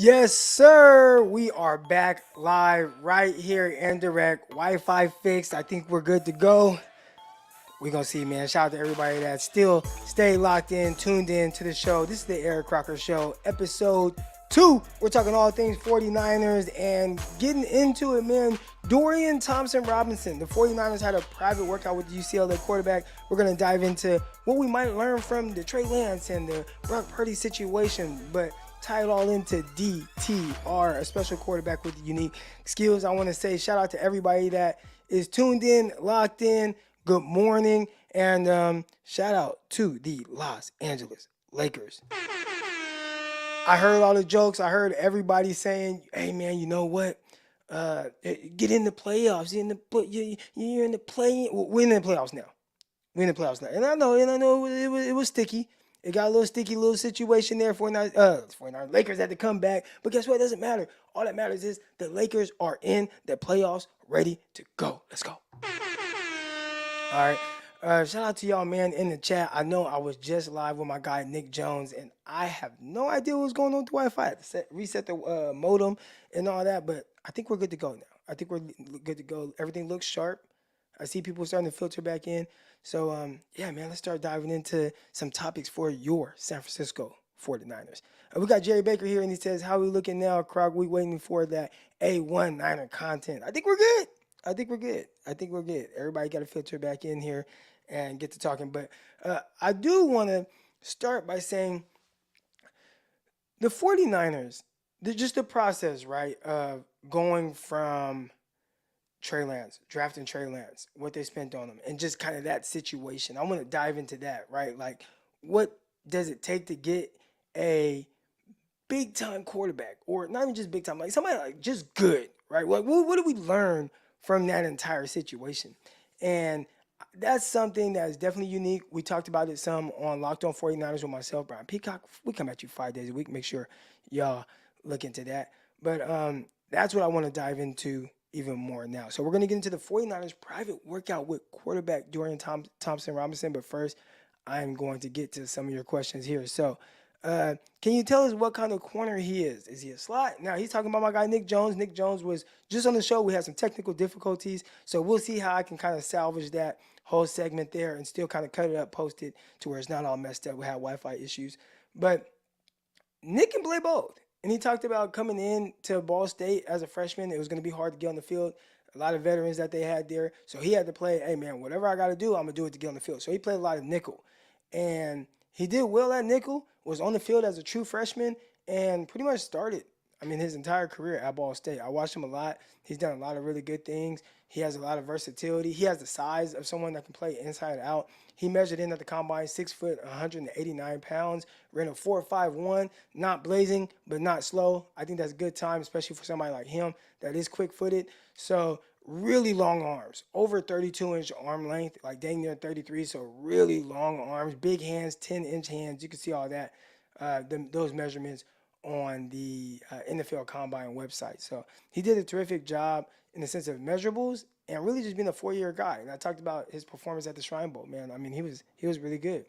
Yes, sir. We are back live right here and direct. Wi-Fi fixed. I think we're good to go. We're gonna see, man. Shout out to everybody that still stay locked in, tuned in to the show. This is the Eric Crocker Show, episode 2. We're talking all things 49ers and getting into it, man. Dorian Thompson-Robinson. The 49ers had a private workout with the UCLA quarterback. We're gonna dive into what we might learn from the Trey Lance and the Brock Purdy situation, but tie it all into DTR, a special quarterback with unique skills. I want to say shout out to everybody that is tuned in, locked in. Good morning, and shout out to the Los Angeles Lakers. I heard all the jokes. I heard everybody saying, "Hey, man, you know what? Get in the playoffs. You're in the play. We're in the playoffs now. We're in the playoffs now." And I know it was sticky. It got a little sticky, little situation there for 49 Lakers had to come back. But guess what? It doesn't matter. All that matters is the Lakers are in the playoffs, ready to go. Let's go. All right. Shout out to y'all, man, in the chat. I know I was just live with my guy Nick Jones, and I have no idea what's going on with the Wi-Fi. I had to reset the modem and all that, but I think we're good to go now. I think we're good to go. Everything looks sharp. I see people starting to filter back in. So, yeah, man, let's start diving into some topics for your San Francisco 49ers. We got Jerry Baker here, and he says, "How we looking now, Krog? We waiting for that A1 Niner content." I think we're good. I think we're good. I think we're good. Everybody got to filter back in here and get to talking. But I do want to start by saying the 49ers, just the process, right, of going from Trey Lance, drafting Trey Lance, what they spent on him, and just kind of that situation. I want to dive into that, right? Like, what does it take to get a big time quarterback, or not even just big time, like somebody like just good, right? What do we learn from that entire situation? And that's something that is definitely unique. We talked about it some on Locked On 49ers with myself, Brian Peacock. We come at you 5 days a week. Make sure y'all look into that. But that's what I want to dive into even more now. So we're going to get into the 49ers private workout with quarterback Dorian Thompson-Robinson. But first, I'm going to get to some of your questions here. So can you tell us what kind of corner he is? Is he a slot? Now, he's talking about my guy Nick Jones. Nick Jones was just on the show. We had some technical difficulties. So we'll see how I can kind of salvage that whole segment there and still kind of cut it up, post it to where it's not all messed up. We had Wi-Fi issues. But Nick can play both. And he talked about coming in to Ball State as a freshman. It was going to be hard to get on the field. A lot of veterans that they had there. So he had to play, hey, man, whatever I got to do, I'm going to do it to get on the field. So he played a lot of nickel. And he did well at nickel, was on the field as a true freshman, and pretty much started, his entire career at Ball State. I watched him a lot. He's done a lot of really good things. He has a lot of versatility. He has the size of someone that can play inside out. He measured in at the combine, 6 foot, 189 pounds, ran a 4.51, not blazing, but not slow. I think that's a good time, especially for somebody like him that is quick-footed. So really long arms, over 32-inch arm length, like dang near 33, so really long arms, big hands, 10-inch hands. You can see all that, those measurements on the NFL Combine website. So he did a terrific job in the sense of measurables and really just being a 4-year guy. And I talked about his performance at the Shrine Bowl, man. He was really good.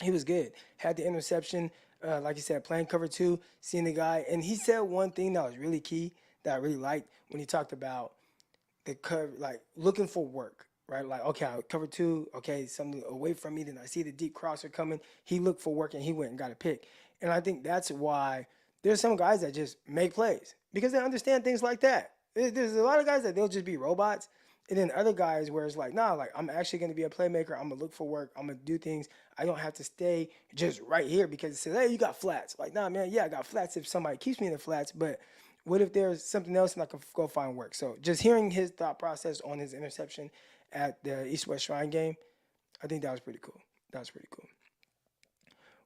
He was good. Had the interception, like you said, playing cover 2, seeing the guy. And he said one thing that was really key that I really liked when he talked about the cover, like looking for work, right? Like, okay, I cover 2, okay, something away from me, then I see the deep crosser coming. He looked for work and he went and got a pick. And I think that's why there's some guys that just make plays because they understand things like that. There's a lot of guys that they'll just be robots. And then other guys where it's like, nah, like I'm actually going to be a playmaker. I'm going to look for work. I'm going to do things. I don't have to stay just right here because it says, hey, you got flats. Like, nah, man, yeah, I got flats if somebody keeps me in the flats. But what if there's something else and I can go find work? So just hearing his thought process on his interception at the East-West Shrine game, I think that was pretty cool. That was pretty cool.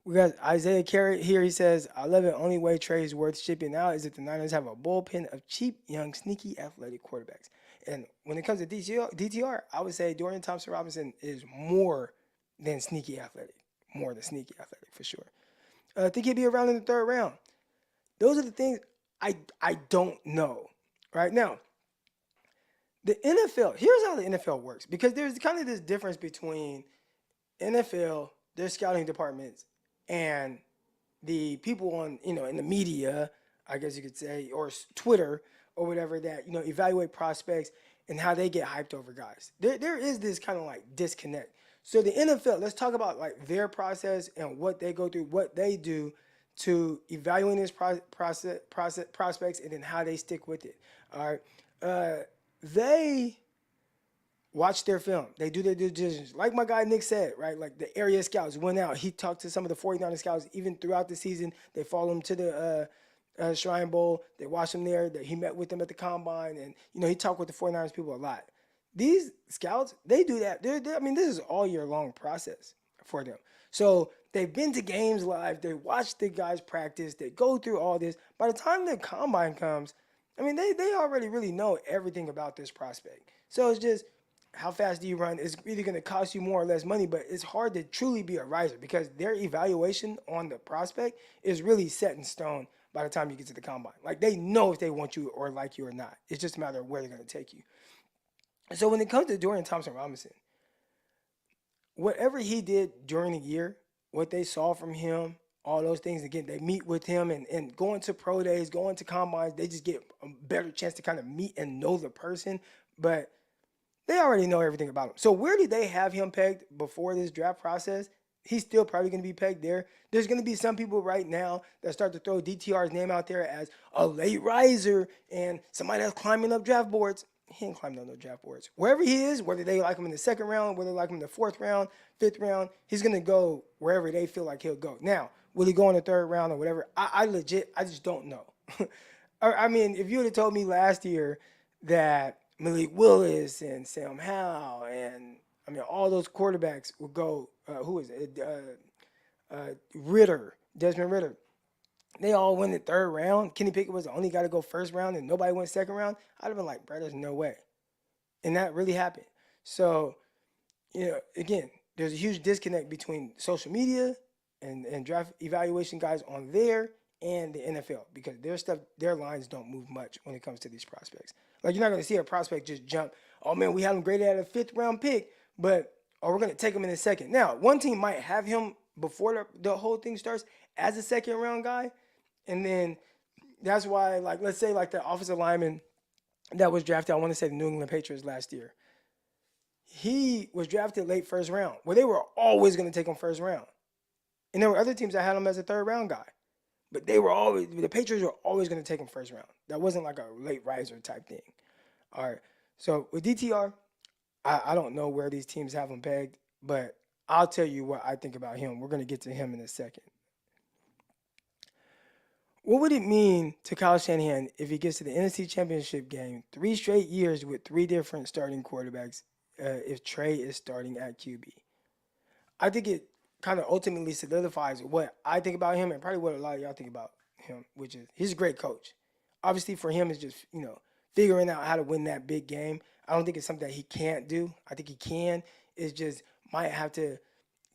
We got Isaiah Carrot here. He says, I love it. Only way Trey is worth shipping out is if the Niners have a bullpen of cheap, young, sneaky, athletic quarterbacks. And when it comes to DTR, I would say Dorian Thompson-Robinson is more than sneaky athletic. More than sneaky athletic, for sure. I think he'd be around in the 3rd round. Those are the things I don't know. Right now, the NFL, here's how the NFL works. Because there's kind of this difference between NFL, their scouting departments, and the people on, in the media, I guess you could say, or Twitter or whatever that, evaluate prospects and how they get hyped over guys. There is this kind of like disconnect. So the NFL, let's talk about like their process and what they go through, what they do to evaluate this prospects, and then how they stick with it. All right, they watch their film. They do their due diligence. Like my guy Nick said, right? Like the area scouts went out. He talked to some of the 49er scouts even throughout the season. They follow him to the Shrine Bowl. They watched him there. He met with them at the Combine. And, he talked with the 49ers people a lot. These scouts, they do that. I mean, this is all year long process for them. So they've been to games live. They watch the guys practice. They go through all this. By the time the Combine comes, I mean, they already really know everything about this prospect. So it's just, how fast do you run? It's either going to cost you more or less money, but it's hard to truly be a riser because their evaluation on the prospect is really set in stone by the time you get to the Combine. Like, they know if they want you or like you or not. It's just a matter of where they're going to take you. So when it comes to Dorian Thompson-Robinson, whatever he did during the year, what they saw from him, all those things, again, they meet with him and going to pro days, going to combines, they just get a better chance to kind of meet and know the person. But they already know everything about him. So where did they have him pegged before this draft process? He's still probably going to be pegged there. There's going to be some people right now that start to throw DTR's name out there as a late riser and somebody that's climbing up draft boards. He ain't climbing up no draft boards. Wherever he is, whether they like him in the second round, whether they like him in the fourth round, fifth round, he's going to go wherever they feel like he'll go. Now, will he go in the third round or whatever? I just don't know. I mean, if you would have told me last year that Malik Willis and Sam Howell and, I mean, all those quarterbacks would go, who is it? Desmond Ritter. They all went the third round. Kenny Pickett was the only guy to go first round and nobody went second round. I'd have been like, bro, there's no way. And that really happened. So, again, there's a huge disconnect between social media and draft evaluation guys on there and the NFL because their lines don't move much when it comes to these prospects. Like, you're not going to see a prospect just jump, oh, man, we have him graded at a fifth-round pick, but we're going to take him in a second. Now, one team might have him before the whole thing starts as a second-round guy, and then that's why, like, let's say, like, the offensive lineman that was drafted, I want to say the New England Patriots last year, he was drafted late first round. Well, they were always going to take him first round. And there were other teams that had him as a third-round guy. But the Patriots were always going to take him first round. That wasn't like a late riser type thing. All right. So with DTR, I don't know where these teams have him pegged, but I'll tell you what I think about him. We're going to get to him in a second. What would it mean to Kyle Shanahan if he gets to the NFC Championship game 3 straight years with 3 different starting quarterbacks if Trey is starting at QB? I think it kind of ultimately solidifies what I think about him and probably what a lot of y'all think about him, which is he's a great coach. Obviously for him it's just, figuring out how to win that big game. I don't think it's something that he can't do. I think he can. It's just might have to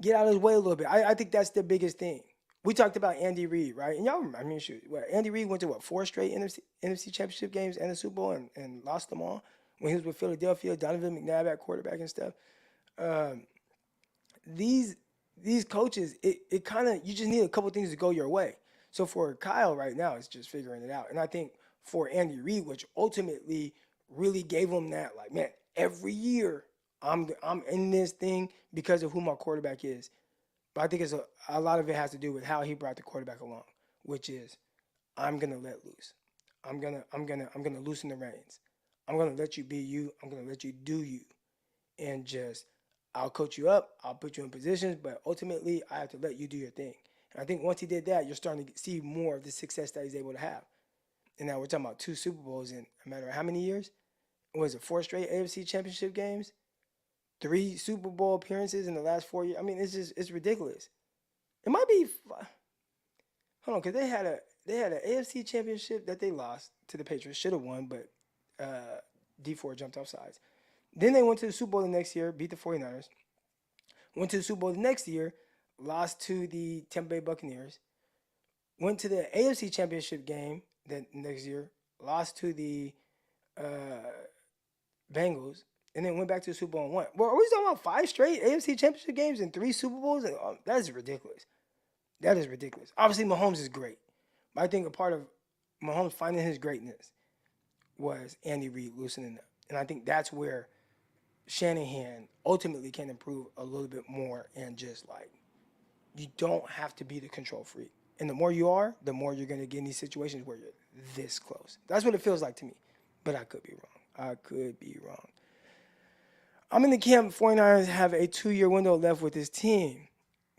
get out of his way a little bit. I think that's the biggest thing. We talked about Andy Reid, right? And y'all remember, Andy Reid went to 4 straight NFC Championship games and the Super Bowl and lost them all when he was with Philadelphia, Donovan McNabb at quarterback and stuff. These coaches, it kind of, you just need a couple things to go your way. So for Kyle right now, it's just figuring it out. And I think for Andy Reid, which ultimately really gave him that, like, man, every year I'm in this thing because of who my quarterback is. But I think it's a lot of it has to do with how he brought the quarterback along, which is I'm gonna let loose. I'm gonna loosen the reins. I'm gonna let you be you. I'm gonna let you do you, and just I'll coach you up. I'll put you in positions, but ultimately I have to let you do your thing. And I think once he did that, you're starting to see more of the success that he's able to have. And now we're talking about 2 Super Bowls in a matter of how many years? Was it 4 straight AFC Championship games? 3 Super Bowl appearances in the last 4 years. I mean, it's ridiculous. It might be, hold on, because they had an AFC Championship that they lost to the Patriots. Should have won, but D4 jumped off sides. Then they went to the Super Bowl the next year, beat the 49ers. Went to the Super Bowl the next year, lost to the Tampa Bay Buccaneers. Went to the AFC Championship game the next year, lost to the Bengals, and then went back to the Super Bowl and won. Well, are we talking about 5 straight AFC Championship games and 3 Super Bowls? That is ridiculous. That is ridiculous. Obviously, Mahomes is great. But I think a part of Mahomes finding his greatness was Andy Reid loosening up. And I think that's where Shanahan ultimately can improve a little bit more and just like, you don't have to be the control freak. And the more you are, the more you're going to get in these situations where you're this close. That's what it feels like to me. But I could be wrong. I could be wrong. I'm in the camp 49ers have a 2-year window left with this team.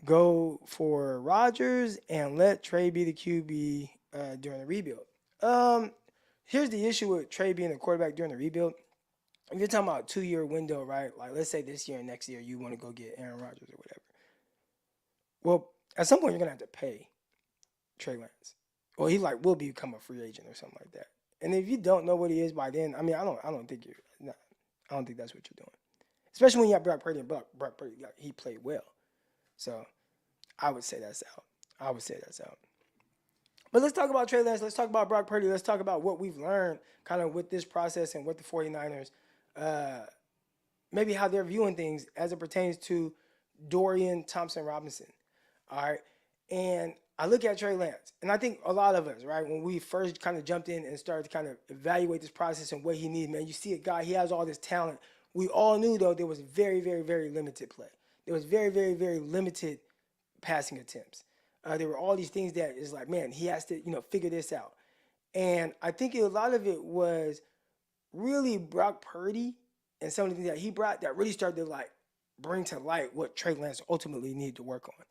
Go for Rodgers and let Trey be the QB during the rebuild. Here's the issue with Trey being the quarterback during the rebuild. If you're talking about a 2-year window, right? Like, let's say this year and next year you want to go get Aaron Rodgers or whatever. Well, at some point you're gonna have to pay Trey Lance. Well, he like will become a free agent or something like that. And if you don't know what he is by then, I mean, I don't think I don't think that's what you're doing. Especially when you have Brock Purdy and Brock Purdy, like, he played well. So I would say that's out. But let's talk about Trey Lance. Let's talk about Brock Purdy. Let's talk about what we've learned kind of with this process and with the 49ers. Maybe how they're viewing things as it pertains to Dorian Thompson-Robinson. All right. And I look at Trey Lance, and I think a lot of us, right, when we first kind of jumped in and started to kind of evaluate this process and what he needed, man, you see a guy, he has all this talent. We all knew, though, there was very, very, very limited play. There was very, very, very limited passing attempts. There were all these things that is like, man, he has to, figure this out. And I think a lot of it was really Brock Purdy and some of the things that he brought that really started to, like, bring to light what Trey Lance ultimately needed to work on.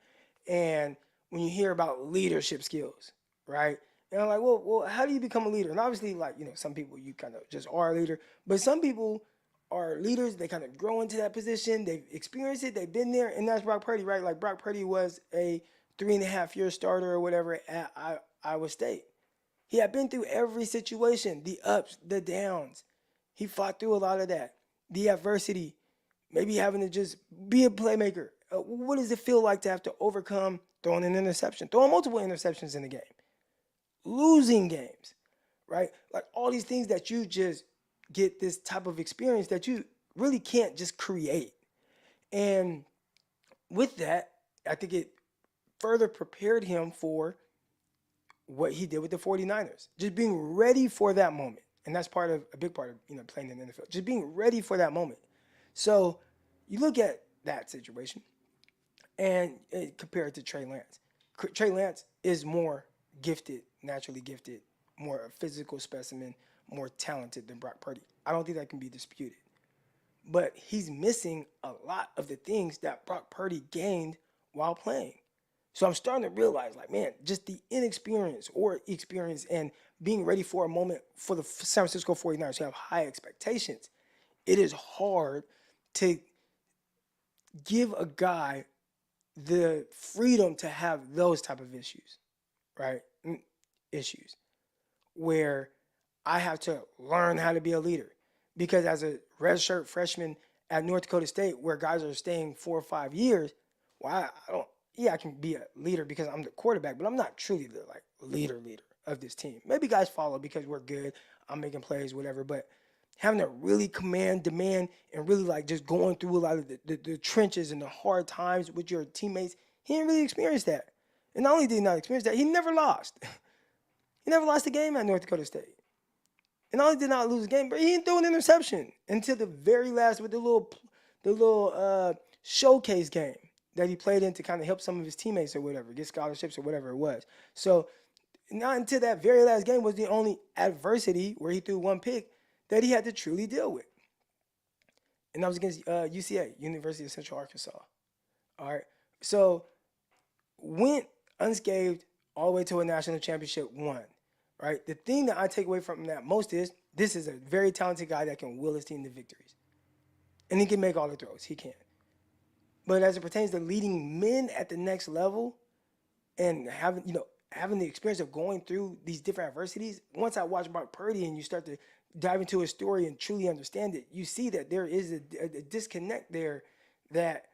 And when you hear about leadership skills, right? And I'm like, well, how do you become a leader? And obviously, like, some people, you kind of just are a leader. But some people are leaders. They kind of grow into that position. They've experienced it. They've been there. And that's Brock Purdy, right? Like, Brock Purdy was a 3.5-year starter or whatever at Iowa State. He had been through every situation, the ups, the downs. He fought through a lot of that. The adversity, maybe having to just be a playmaker. What does it feel like to have to overcome throwing an interception, throwing multiple interceptions in the game, losing games, right? Like all these things that you just get this type of experience that you really can't just create. And with that, I think it further prepared him for what he did with the 49ers, just being ready for that moment. And that's a big part of, playing in the NFL, just being ready for that moment. So you look at that situation and compare it to Trey Lance. Trey Lance is more gifted, naturally gifted, more a physical specimen, more talented than Brock Purdy. I don't think that can be disputed. But he's missing a lot of the things that Brock Purdy gained while playing. So I'm starting to realize, like, man, just the inexperience or experience and being ready for a moment for the San Francisco 49ers who have high expectations, it is hard to give a guy the freedom to have those type of issues, right? Issues where I have to learn how to be a leader. Because as a redshirt freshman at North Dakota State, where guys are staying 4 or 5 years, well, I can be a leader because I'm the quarterback, but I'm not truly the leader of this team. Maybe guys follow because we're good, I'm making plays, whatever, but having to really demand, and really just going through a lot of the trenches and the hard times with your teammates, he didn't really experience that. And not only did he not experience that, he never lost. He never lost a game at North Dakota State. And not only did not lose a game, but he didn't throw an interception until the very last with the little showcase game that he played in to kind of help some of his teammates or whatever, get scholarships or whatever it was. So not until that very last game was the only adversity where he threw one pick that he had to truly deal with. And that was against UCA, University of Central Arkansas. All right. So went unscathed all the way to a national championship, won. Right? The thing that I take away from that most is this is a very talented guy that can will his team to victories. And he can make all the throws. He can. But as it pertains to leading men at the next level and having the experience of going through these different adversities, once I watch Brock Purdy and you start to dive into his story and truly understand it, you see that there is a disconnect there that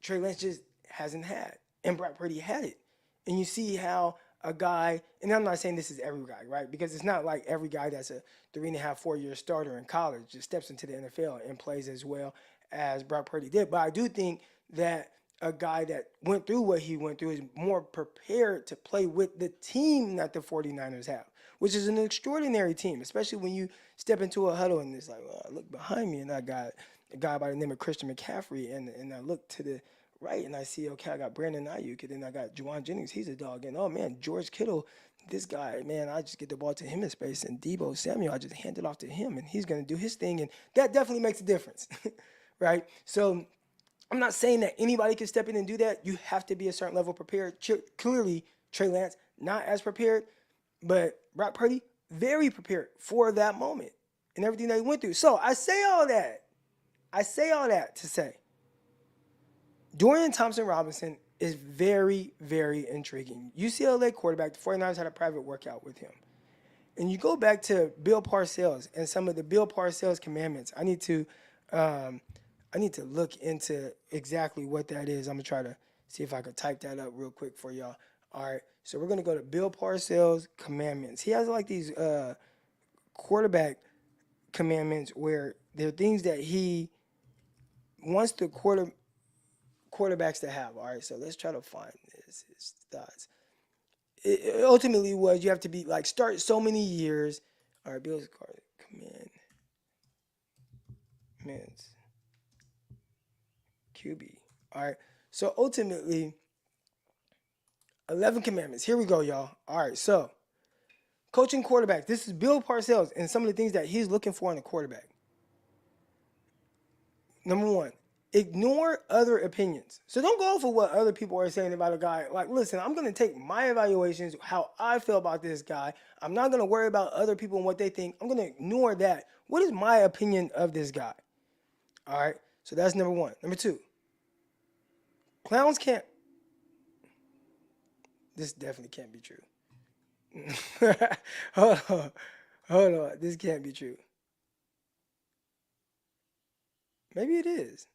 Trey Lance just hasn't had. And Brock Purdy had it. And you see how a guy, and I'm not saying this is every guy, right? Because it's not like every guy that's a 3.5, 4-year starter in college just steps into the NFL and plays as well as Brock Purdy did. But I do think that a guy that went through what he went through is more prepared to play with the team that the 49ers have, which is an extraordinary team, especially when you step into a huddle and it's like, well, I look behind me and I got a guy by the name of Christian McCaffrey, and I look to the right and I see, okay, I got Brandon Ayuk, and then I got Juwan Jennings, he's a dog, and oh man, George Kittle, this guy, man, I just get the ball to him in space, and Debo Samuel, I just hand it off to him, and he's going to do his thing, and that definitely makes a difference, right? So I'm not saying that anybody can step in and do that. You have to be a certain level prepared. Clearly, Trey Lance, not as prepared, but Brock Purdy, very prepared for that moment and everything that he went through. So I say all that. To say Dorian Thompson-Robinson is very, very intriguing. UCLA quarterback, the 49ers had a private workout with him. And you go back to Bill Parcells and some of the Bill Parcells commandments. I need to look into exactly what that is. I'm going to try to see if I could type that up real quick for y'all. All right, so we're going to go to Bill Parcells commandments. He has like these quarterback commandments where there are things that he wants the quarterbacks to have. All right, so let's try to find this. His thoughts. It ultimately was you have to be like start so many years. All right, Bill's commandments. QB. All right, so ultimately 11 commandments. Here we go, y'all. All right, so coaching quarterbacks. This is Bill Parcells and some of the things that he's looking for in a quarterback. Number one, ignore other opinions. So don't go for what other people are saying about a guy. Like, listen, I'm going to take my evaluations, how I feel about this guy. I'm not going to worry about other people and what they think. I'm going to ignore that. What is my opinion of this guy? All right, so that's number one. Number two, clowns can't. This definitely can't be true. Hold on. This can't be true. Maybe it is.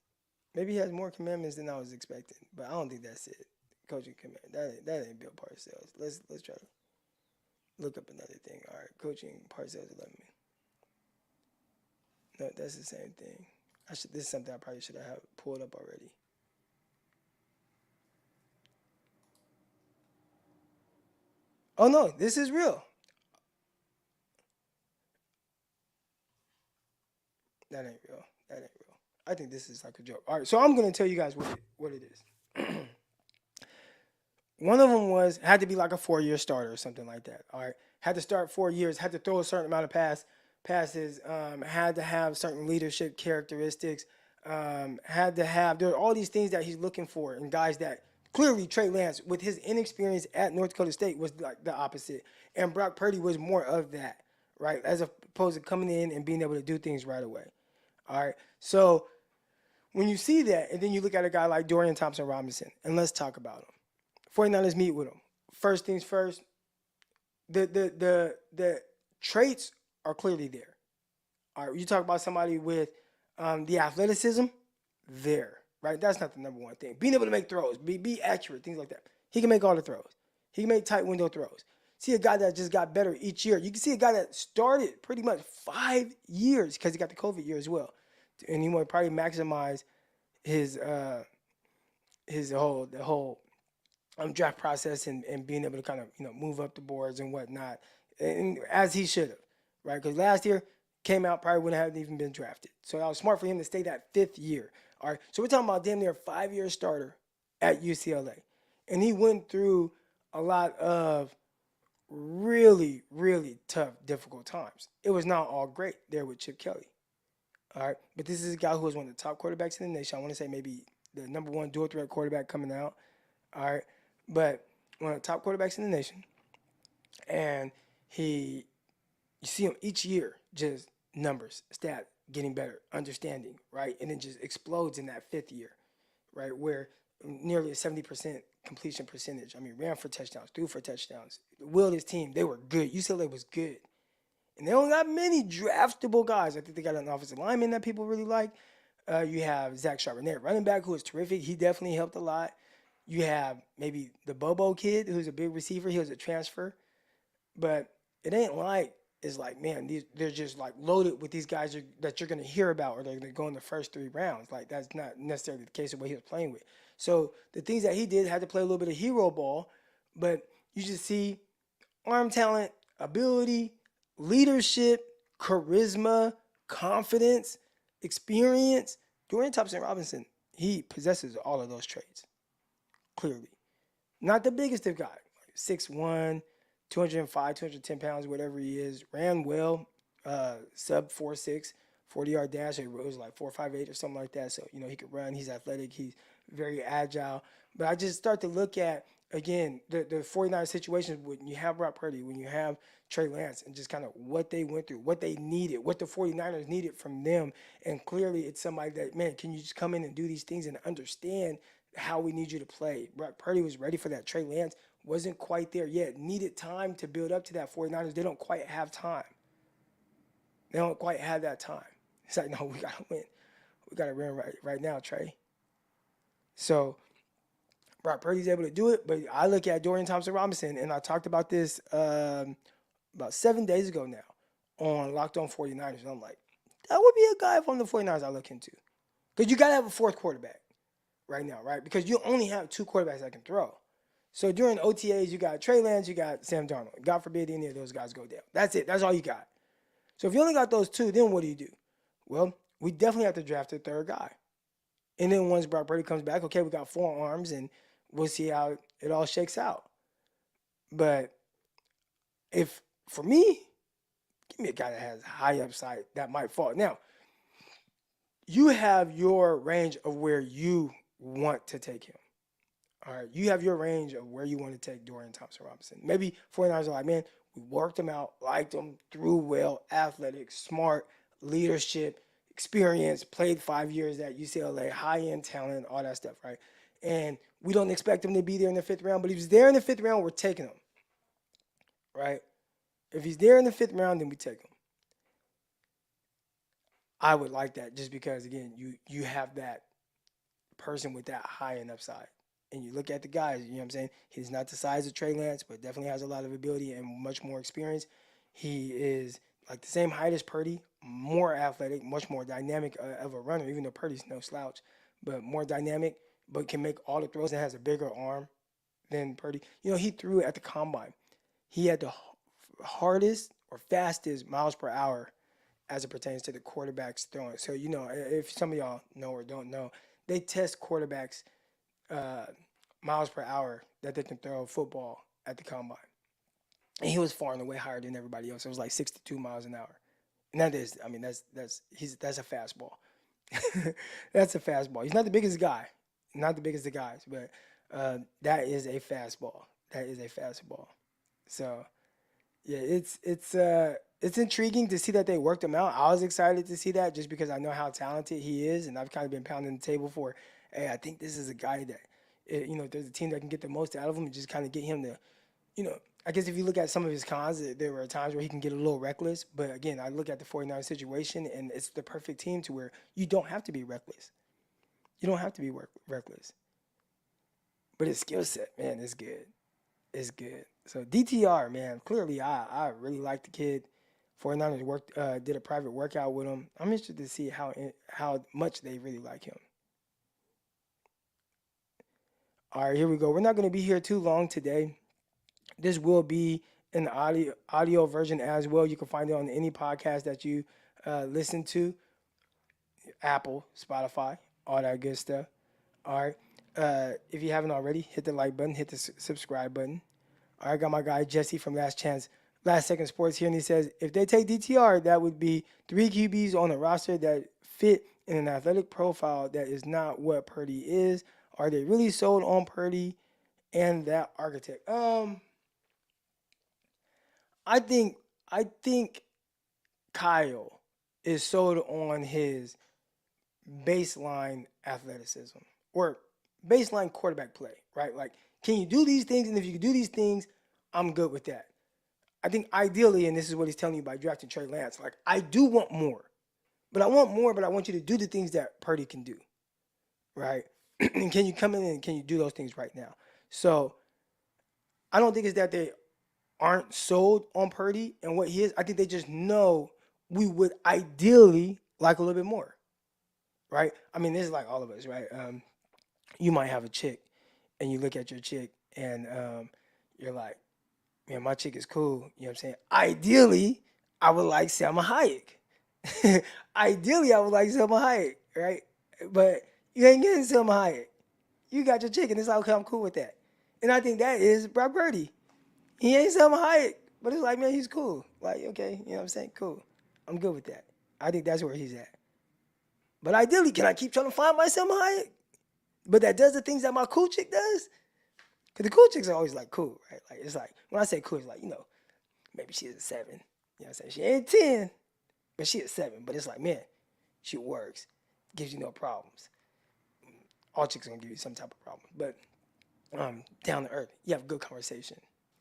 Maybe he has more commandments than I was expecting, but I don't think that's it. Coaching command. That ain't Bill Parcells. Let's try to look up another thing. All right, coaching Parcells 11. No, that's the same thing. This is something I probably should have pulled up already. Oh no, this is real. That ain't real. I think this is like a joke. All right, so I'm gonna tell you guys what it is. One of them had to be like a 4-year starter or something like that. All right, had to start 4 years, had to throw a certain amount of passes, had to have certain leadership characteristics, had to have. There are all these things that he's looking for in guys that clearly Trey Lance, with his inexperience at North Dakota State, was like the opposite, and Brock Purdy was more of that, right? As opposed to coming in and being able to do things right away. All right, so when you see that, and then you look at a guy like Dorian Thompson-Robinson, and let's talk about him. 49ers meet with him. First things first, the traits are clearly there. All right, you talk about somebody with the athleticism, there, right? That's not the number one thing. Being able to make throws, be accurate, things like that. He can make all the throws. He can make tight window throws. See a guy that just got better each year. You can see a guy that started pretty much 5 years because he got the COVID year as well. And he would probably maximize his whole draft process and being able to kind of move up the boards and whatnot, and as he should have, right? Because last year came out probably wouldn't have even been drafted. So that was smart for him to stay that 5th year. All right, so we're talking about damn near a 5-year starter at UCLA, and he went through a lot of really, really tough, difficult times. It was not all great there with Chip Kelly. All right, but this is a guy who was one of the top quarterbacks in the nation. I want to say maybe the number one dual threat quarterback coming out. All right, but one of the top quarterbacks in the nation, and you see him each year, just numbers, stat, getting better, understanding, right, and it just explodes in that 5th year, right, where nearly a 70% completion percentage. I mean, ran for touchdowns, threw for touchdowns. Willed his team. They were good. UCLA was good. And they don't got many draftable guys. I think they got an offensive lineman that people really like. You have Zach Charbonnet, running back, who is terrific. He definitely helped a lot. You have maybe the Bobo kid, who's a big receiver. He was a transfer. But it ain't like, it's like, man, they're just like loaded with these guys that you're going to hear about, or they're going to go in the first 3 rounds. Like, that's not necessarily the case of what he was playing with. So the things that he did, had to play a little bit of hero ball. But you just see arm talent, ability, leadership, charisma, confidence, experience. Dorian Thompson-Robinson, he possesses all of those traits, clearly. Not the biggest of guys, 6'1", 205, 210 pounds, whatever he is. Ran well, sub 4.6, 40-yard dash. It was like 4.58 or something like that. So, he could run. He's athletic. He's very agile. But I just start to look at, again, the 49 situations when you have Brock Purdy, when you have Trey Lance, and just kind of what they went through, what they needed, what the 49ers needed from them. And clearly it's somebody that, man, can you just come in and do these things and understand how we need you to play? Brock Purdy was ready for that. Trey Lance wasn't quite there yet. Needed time to build up to that 49ers. They don't quite have time. They don't quite have that time. It's like, no, we got to win. We got to win right now, Trey. So Brock Purdy's able to do it, but I look at Dorian Thompson-Robinson, and I talked about this about 7 days ago now on Locked On 49ers, and I'm like, that would be a guy from the 49ers I look into. Because you got to have a fourth quarterback right now, right? Because you only have two quarterbacks that can throw. So during OTAs, you got Trey Lance, you got Sam Darnold. God forbid any of those guys go down. That's it. That's all you got. So if you only got those two, then what do? Well, we definitely have to draft a third guy. And then once Brock Purdy comes back, okay, we got 4 arms, and we'll see how it all shakes out. But for me, give me a guy that has high upside that might fall. Now, you have your range of where you want to take him. All right, you have your range of where you want to take Dorian Thompson-Robinson. Maybe 49ers are like, man, we worked him out, liked him, threw well, athletic, smart, leadership, experience, played 5 years at UCLA, high-end talent, all that stuff, right? And we don't expect him to be there in the 5th round, but if he's there in the 5th round, we're taking him, right? If he's there in the 5th round, then we take him. I would like that just because, again, you have that person with that high-end upside. And you look at the guys, you know what I'm saying? He's not the size of Trey Lance, but definitely has a lot of ability and much more experience. He is like the same height as Purdy, more athletic, much more dynamic of a runner, even though Purdy's no slouch, but more dynamic, but can make all the throws and has a bigger arm than Purdy. He threw at the combine. He had the hardest or fastest miles per hour as it pertains to the quarterbacks throwing. So, if some of y'all know or don't know, they test quarterbacks miles per hour that they can throw football at the combine. And he was far and away higher than everybody else. It was like 62 miles an hour. And that's a fastball. That's a fastball. He's not the biggest guy. Not the biggest of guys, but that is a fastball. That is a fastball. So, yeah, it's intriguing to see that they worked him out. I was excited to see that just because I know how talented he is, and I've kind of been pounding the table for, hey, I think this is a guy that, if there's a team that can get the most out of him and just kind of get him to, I guess if you look at some of his cons, there were times where he can get a little reckless. But again, I look at the 49 situation, and it's the perfect team to where you don't have to be reckless. You don't have to be reckless. But his skill set, man, is good. It's good. So DTR, man, clearly I really like the kid. 49ers did a private workout with him. I'm interested to see how much they really like him. All right, here we go. We're not going to be here too long today. This will be an audio version as well. You can find it on any podcast that you listen to. Apple, Spotify, all that good stuff. All right. If you haven't already, hit the like button, hit the subscribe button. All right, got my guy Jesse from Last Second Sports here, and he says, if they take DTR, that would be 3 QBs on a roster that fit in an athletic profile that is not what Purdy is. Are they really sold on Purdy and that architect? I think Kyle is sold on his baseline athleticism or baseline quarterback play, right? Like, can you do these things? And if you can do these things, I'm good with that. I think ideally, and this is what he's telling you by drafting Trey Lance, like, I do want more. But I want you to do the things that Purdy can do, right? And can you come in and can you do those things right now? So I don't think it's that they aren't sold on Purdy and what he is. I think they just know we would ideally like a little bit more, right? I mean, this is like all of us, right? You might have a chick, and you look at your chick, and you're like, man, my chick is cool. You know what I'm saying? Ideally, I would like Selma Hayek. Ideally, I would like Selma Hayek, right? But you ain't getting Selma Hayek. You got your chick, and it's like, okay, I'm cool with that. And I think that is Brock Purdy. He ain't Selma Hayek, but it's like, man, he's cool. Like, okay, you know what I'm saying? Cool. I'm good with that. I think that's where he's at. But ideally, can I keep trying to find my Selma Hayek? But that does the things that my cool chick does? Because the cool chicks are always like cool, right? Like, it's like, when I say cool, it's like, maybe she's a 7. You know what I'm saying? She ain't 10, but she a 7. But it's like, man, she works. Gives you no problems. All chicks are going to give you some type of problem. But down to earth, you have a good conversation.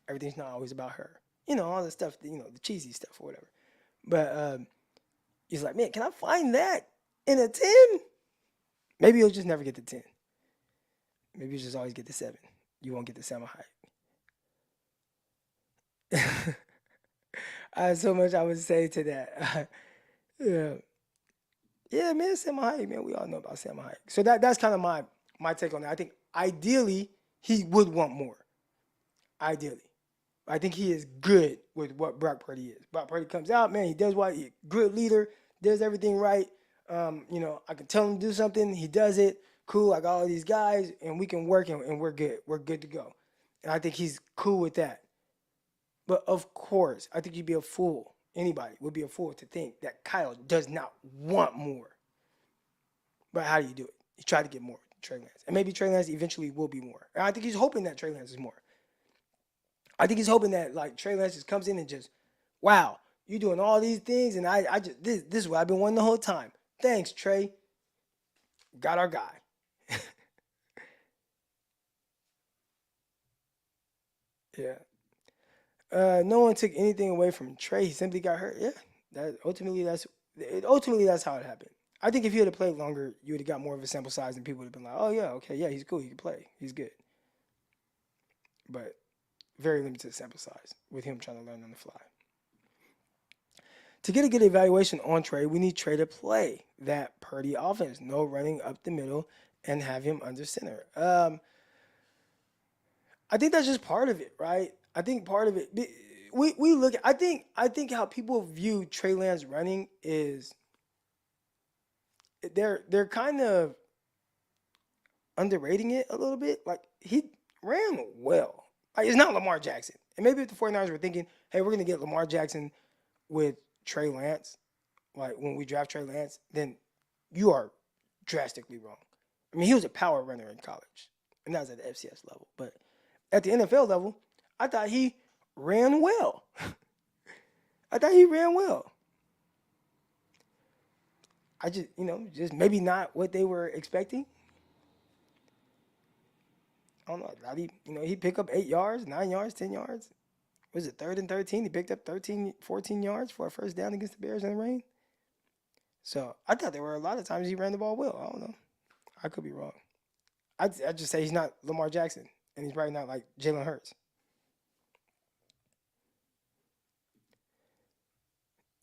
Everything's not always about her. All the stuff, the cheesy stuff or whatever. But he's like, man, can I find that in a 10? Maybe you'll just never get the 10. Maybe you just always get the 7. You won't get the Selma Hayek. I have so much I would say to that. Yeah. Yeah, man, Selma Hayek, man. We all know about Selma Hayek. So that's kind of my take on that. I think ideally he would want more. Ideally. I think he is good with what Brock Purdy is. Brock Purdy comes out, man, he does what, he's a good leader, does everything right. I can tell him to do something, he does it. Cool, I got all these guys, and we can work, and we're good. We're good to go. And I think he's cool with that. But of course, I think you'd be a fool. Anybody would be a fool to think that Kyle does not want more. But how do you do it? You try to get more, Trey Lance. And maybe Trey Lance eventually will be more. And I think he's hoping that Trey Lance is more. I think he's hoping that like Trey Lance just comes in and just, wow, you doing all these things, and I just this is what I've been wanting the whole time. Thanks, Trey. Got our guy. Yeah. No one took anything away from Trey. He simply got hurt. Yeah. Ultimately that's how it happened. I think if he had played longer, you would have got more of a sample size, and people would have been like, oh yeah, okay, yeah, he's cool, he can play, he's good. But very limited sample size with him trying to learn on the fly. To get a good evaluation on Trey, we need Trey to play that Purdy offense. No running up the middle and have him under center. I think that's just part of it, right? I think part of it. We look. I think how people view Trey Lance running is they're kind of underrating it a little bit. Like he ran well. Like, it's not Lamar Jackson. And maybe if the 49ers were thinking, hey, we're gonna get Lamar Jackson with Trey Lance, like when we draft Trey Lance, then you are drastically wrong. I mean, he was a power runner in college, and that was at the FCS level. But at the NFL level, I thought he ran well. I thought he ran well. I just maybe not what they were expecting. I don't know. He picked up 8 yards, 9 yards, 10 yards. Was it 3rd and 13? He picked up 13, 14 yards for a first down against the Bears in the rain. So I thought there were a lot of times he ran the ball well. I don't know. I could be wrong. I just say he's not Lamar Jackson, and he's probably not like Jalen Hurts.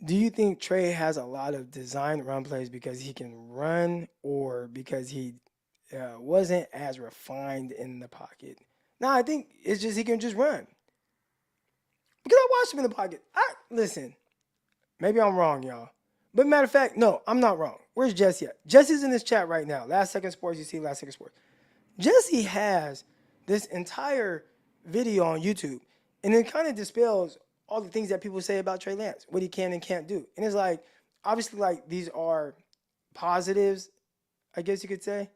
Do you think Trey has a lot of designed run plays because he can run, or because he wasn't as refined in the pocket? No, I think it's just he can just run. Because I watched him in the pocket. Listen, maybe I'm wrong, y'all. But matter of fact, no, I'm not wrong. Where's Jesse at? Jesse's in this chat right now. Last Second Sports, you see Last Second Sports. Jesse has this entire video on YouTube, and it kind of dispels all the things that people say about Trey Lance, what he can and can't do. And it's like, obviously, like, these are positives, I guess you could say.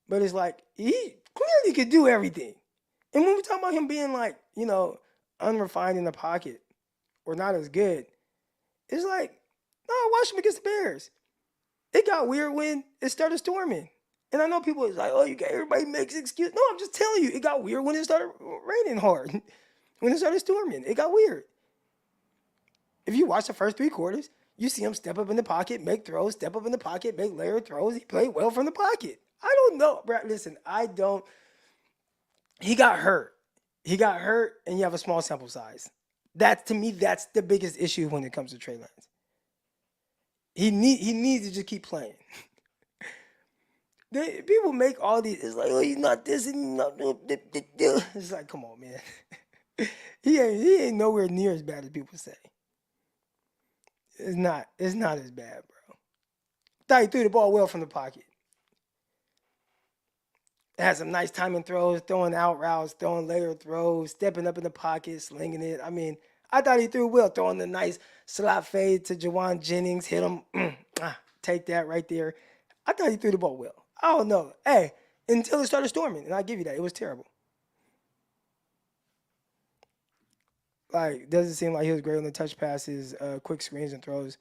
But it's like, he clearly could do everything. And when we talk about him being like, unrefined in the pocket or not as good, it's like, no, I watched him against the Bears. It got weird when it started storming. And I know people is like, oh, everybody makes excuses. No, I'm just telling you, it got weird when it started raining hard. When it started storming, it got weird. If you watch the first 3 quarters, you see him step up in the pocket, make throws, step up in the pocket, make layered throws. He played well from the pocket. I don't know, bro. Listen, he got hurt. He got hurt, and you have a small sample size. To me, that's the biggest issue when it comes to Trey Lance. He needs to just keep playing. People make all these, it's like, oh, he's not this and not. It's like, come on, man. He ain't nowhere near as bad as people say. It's not. It's not as bad, bro. Thought he threw the ball well from the pocket. Had some nice timing throws, throwing out routes, throwing layer throws, stepping up in the pocket, slinging it. I mean, I thought he threw well, throwing the nice slot fade to Jawan Jennings, hit him. Take that right there. I thought he threw the ball well. I don't know. Hey, until it started storming, and I give you that. It was terrible. Like, doesn't seem like he was great on the touch passes, quick screens and throws.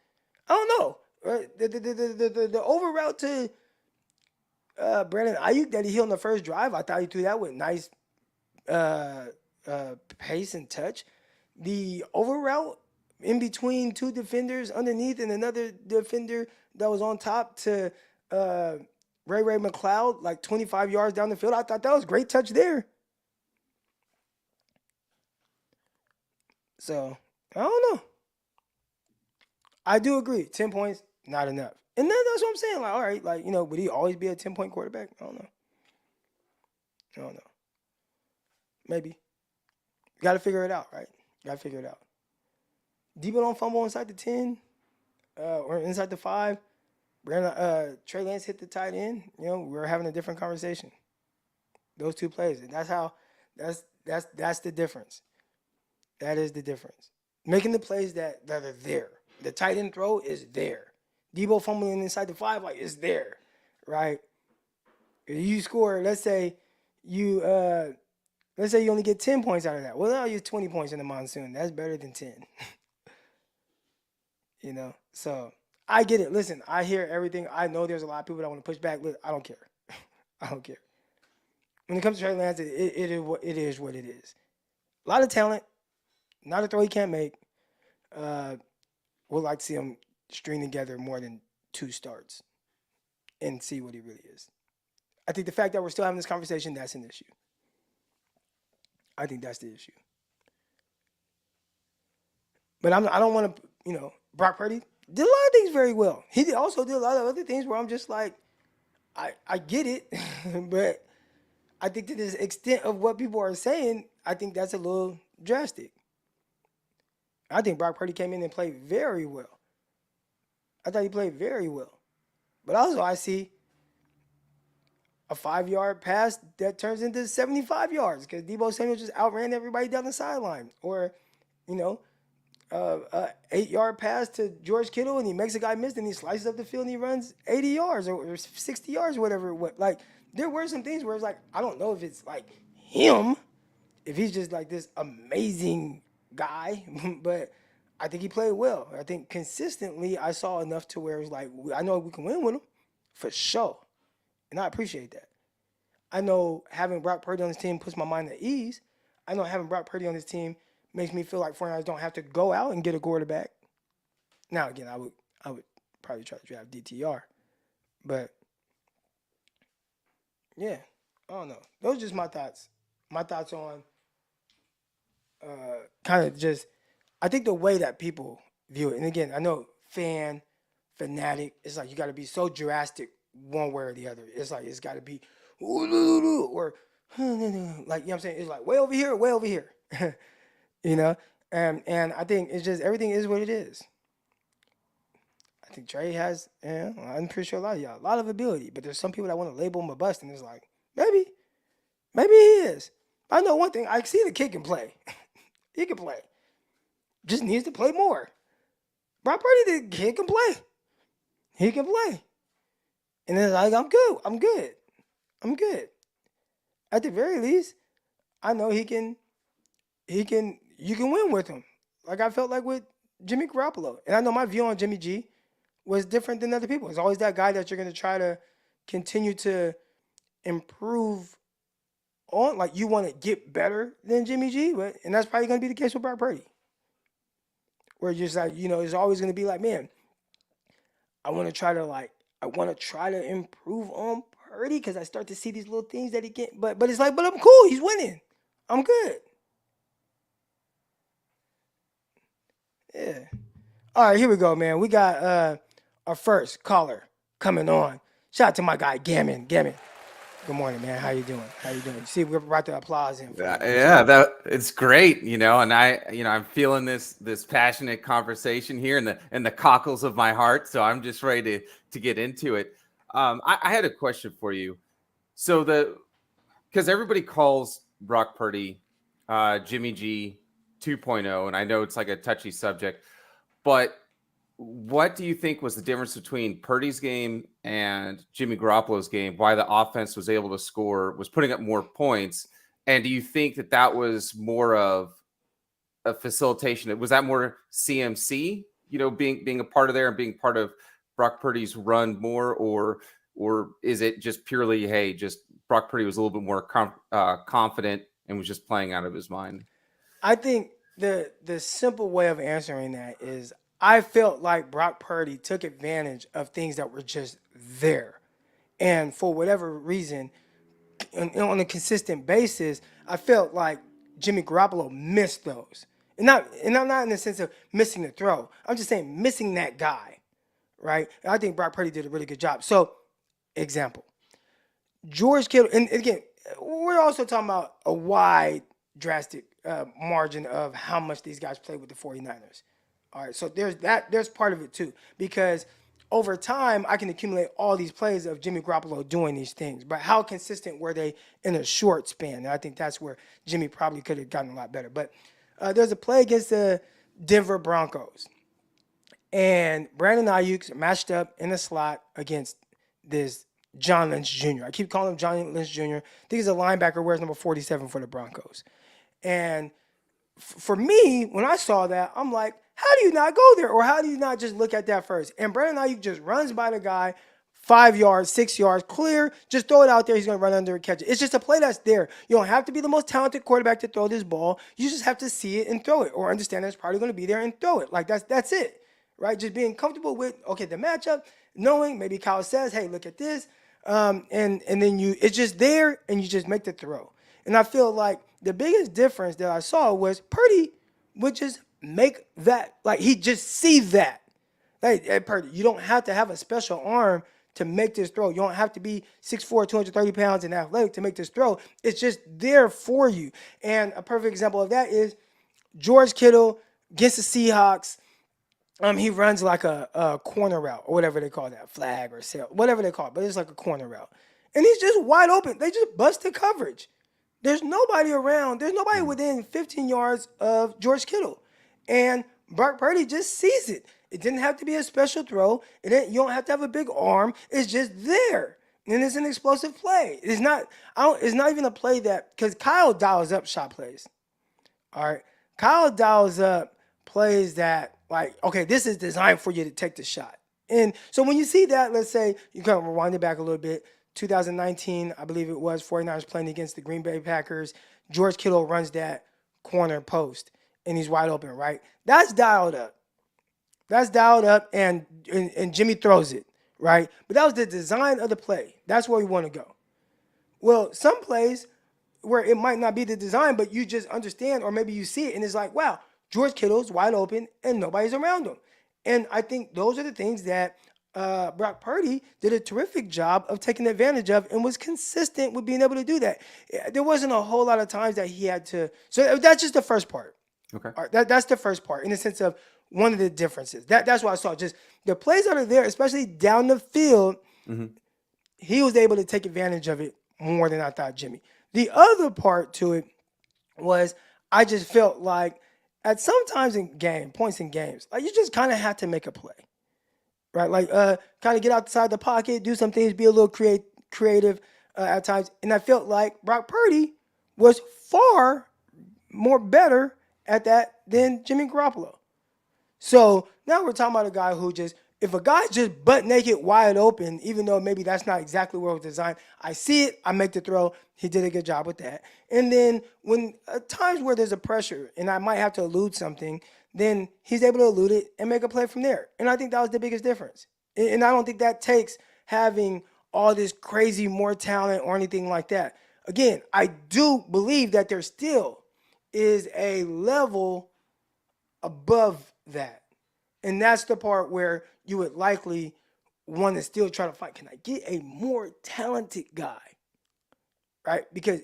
I don't know. The over route to Brandon Ayuk that he hit on the first drive, I thought he threw that with nice uh, pace and touch. The over route in between two defenders underneath and another defender that was on top to uh, Ray McLeod, like 25 yards down the field, I thought that was great touch there. So, I don't know. I do agree. 10 points, not enough. And that's what I'm saying. Like, all right, like, would he always be a 10-point quarterback? I don't know. I don't know. Maybe. Got to figure it out, right? Got to figure it out. Debo don't fumble inside the 10 or inside the 5. Trey Lance hit the tight end. We're having a different conversation. Those two plays. And that's the difference. That is the difference. Making the plays that are there. The tight end throw is there. Debo fumbling inside the 5, like, is there, right? If you score, let's say you only get 10 points out of that. Well, I'll use 20 points in the monsoon. That's better than 10. So I get it. Listen, I hear everything. I know there's a lot of people that want to push back. Look, I don't care. I don't care. When it comes to Trey Lance, it is what it is. A lot of talent. Not a throw he can't make. Would like to see him string together more than 2 starts and see what he really is. I think the fact that we're still having this conversation, that's an issue. I think that's the issue. But I don't want to, Brock Purdy did a lot of things very well. He also did a lot of other things where I'm just like, I get it, but I think to this extent of what people are saying, I think that's a little drastic. I think Brock Purdy came in and played very well. I thought he played very well. But also I see a 5-yard pass that turns into 75 yards because Deebo Samuel just outran everybody down the sideline. Or, a 8-yard pass to George Kittle and he makes a guy miss and he slices up the field and he runs 80 yards or 60 yards or whatever. Like, there were some things where it's like, I don't know if it's like him, if he's just like this amazing guy, but I think he played well. I think consistently I saw enough to where it's like, I know we can win with him for sure. And I appreciate that. I know having Brock Purdy on this team puts my mind at ease. I know having Brock Purdy on this team makes me feel like 49ers don't have to go out and get a quarterback. Now, again, I would probably try to draft DTR. But, yeah, I don't know. Those are just my thoughts. My thoughts on kind of just, I think the way that people view it. And again, I know fanatic, it's like you got to be so drastic one way or the other. It's like it's got to be, or, like, you know what I'm saying? It's like way over here, way over here. And I think it's just everything is what it is. I think Trey has, I'm pretty sure a lot of ability, but there's some people that want to label him a bust, and it's like, maybe he is. I know one thing, I see the kid can play. He can play. Just needs to play more. Brock Purdy, the kid can play. He can play. And then like, I'm good. At the very least, I know you can win with him. Like I felt like with Jimmy Garoppolo. And I know my view on Jimmy G was different than other people. It's always that guy that you're going to try to continue to improve on. Like you want to get better than Jimmy G. And that's probably going to be the case with Brock Purdy. Where you're just like, it's always going to be like, man, I want to try to improve on Purdy because I start to see these little things that he can't. But it's like, but I'm cool. He's winning. I'm good. Yeah. All right, here we go, man. We got our first caller coming on. Shout out to my guy, Gammon. Good morning, man. How you doing? How you doing? You see, we brought the applause in for Yeah, you, man. yeah, So that it's great, and I'm feeling this passionate conversation here in the cockles of my heart. So I'm just ready to get into it. I had a question for you. So because everybody calls Brock Purdy Jimmy G 2.0, and I know it's like a touchy subject, but what do you think was the difference between Purdy's game and Jimmy Garoppolo's game? Why the offense was able to score, was putting up more points? And do you think that was more of a facilitation? Was that more CMC, being a part of there and being part of Brock Purdy's run more, or is it just purely, hey, just Brock Purdy was a little bit more confident and was just playing out of his mind? I think the simple way of answering that is I felt like Brock Purdy took advantage of things that were just there. And for whatever reason, on a consistent basis, I felt like Jimmy Garoppolo missed those. And I'm not in the sense of missing the throw. I'm just saying missing that guy, right? And I think Brock Purdy did a really good job. So, example, George Kittle, and again, we're also talking about a wide, drastic margin of how much these guys play with the 49ers. All right, so there's part of it too, because over time I can accumulate all these plays of Jimmy Garoppolo doing these things, but how consistent were they in a short span? And I think that's where Jimmy probably could have gotten a lot better. But there's a play against the Denver Broncos, and Brandon Ayuk's matched up in the slot against this John Lynch Jr. I keep calling him John Lynch Jr. I think he's a linebacker, wears number 47 for the Broncos. And for me, when I saw that, I'm like, how do you not go there? Or how do you not just look at that first? And Brandon Ayuk just runs by the guy, 5 yards, 6 yards, clear. Just throw it out there. He's going to run under and catch it. It's just a play that's there. You don't have to be the most talented quarterback to throw this ball. You just have to see it and throw it, or understand that it's probably going to be there and throw it. Like that's it, right? Just being comfortable with, okay, the matchup, knowing maybe Kyle says, hey, look at this. And then it's just there and you just make the throw. And I feel like the biggest difference that I saw was Purdy would just make that, like he just see that. Hey, Purdy, you don't have to have a special arm to make this throw. You don't have to be 6'4", 230 pounds and athletic to make this throw. It's just there for you. And a perfect example of that is George Kittle against the Seahawks. He runs like a corner route or whatever they call that, flag or sail, whatever they call it, but it's like a corner route. And he's just wide open. They just bust the coverage. There's nobody around. There's nobody within 15 yards of George Kittle. And Brock Purdy just sees it. It didn't have to be a special throw. You don't have to have a big arm. It's just there. And it's an explosive play. It's not even a play that, because Kyle dials up shot plays. All right. Kyle dials up plays that, like, okay, this is designed for you to take the shot. And so when you see that, let's say you kind of rewind it back a little bit. 2019, I believe it was, 49ers playing against the Green Bay Packers. George Kittle runs that corner post, and he's wide open, right? That's dialed up. And Jimmy throws it, right? But that was the design of the play. That's where we want to go. Well, some plays where it might not be the design, but you just understand, or maybe you see it, and it's like, wow, George Kittle's wide open, and nobody's around him. And I think those are the things that Brock Purdy did a terrific job of taking advantage of, and was consistent with being able to do that. There wasn't a whole lot of times that he had to. So that's just the first part. Okay. All right, that's the first part in the sense of one of the differences. That's what I saw. Just the plays that are there, especially down the field, he was able to take advantage of it more than I thought Jimmy. The other part to it was I just felt like at some times points in games, like you just kind of have to make a play. Right, like kind of get outside the pocket, do some things, be a little creative at times. And I felt like Brock Purdy was far more better at that than Jimmy Garoppolo. So now we're talking about a guy who just, if a guy's just butt naked, wide open, even though maybe that's not exactly where it was designed, I see it, I make the throw. He did a good job with that. And then when times where there's a pressure and I might have to elude something, then he's able to elude it and make a play from there. And I think that was the biggest difference. And I don't think that takes having all this crazy more talent or anything like that. Again, I do believe that there still is a level above that. And that's the part where you would likely want to still try to find, can I get a more talented guy? right? Because,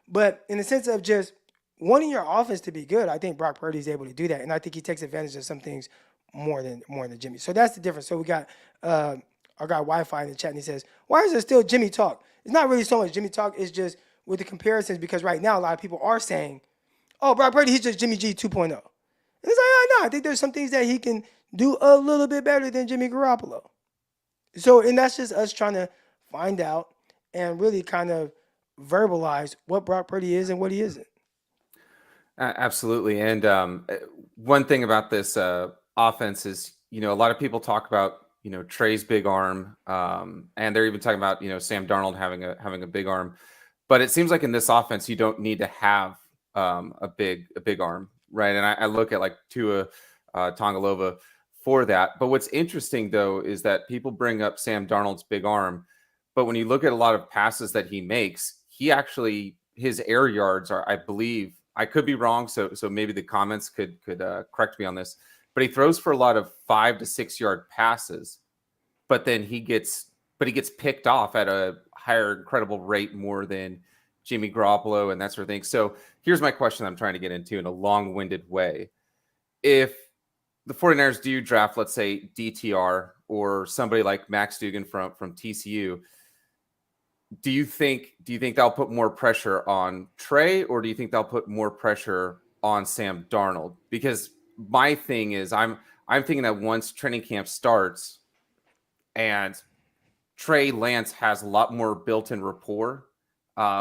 but in the sense of just wanting your offense to be good, I think Brock Purdy is able to do that. And I think he takes advantage of some things more than Jimmy. So that's the difference. So we got uh, our guy Wi-Fi in the chat, and he says, why is there still Jimmy talk? It's not really so much Jimmy talk. It's just with the comparisons, because right now a lot of people are saying, oh, Brock Purdy, he's just Jimmy G 2.0. And it's like, oh, no, I think there's some things that he can do a little bit better than Jimmy Garoppolo. So, and that's just us trying to find out and really kind of verbalize what Brock Purdy is and what he isn't. Absolutely. And one thing about this offense is, a lot of people talk about, Trey's big arm, and they're even talking about, Sam Darnold having a big arm. But it seems like in this offense, you don't need to have a big arm, right? And I look at like Tua Tagovailoa for that. But what's interesting though is that people bring up Sam Darnold's big arm, but when you look at a lot of passes that he makes, his air yards are, I believe, I could be wrong, so maybe the comments could correct me on this, but he throws for a lot of 5 to 6 yard passes, but then he gets picked off at a higher incredible rate more than Jimmy Garoppolo and that sort of thing. So here's my question I'm trying to get into in a long-winded way. If the 49ers do draft, let's say, DTR or somebody like Max Duggan from TCU, do you think they'll put more pressure on Trey, or do you think they'll put more pressure on Sam Darnold? Because my thing is, I'm thinking that once training camp starts and Trey Lance has a lot more built-in rapport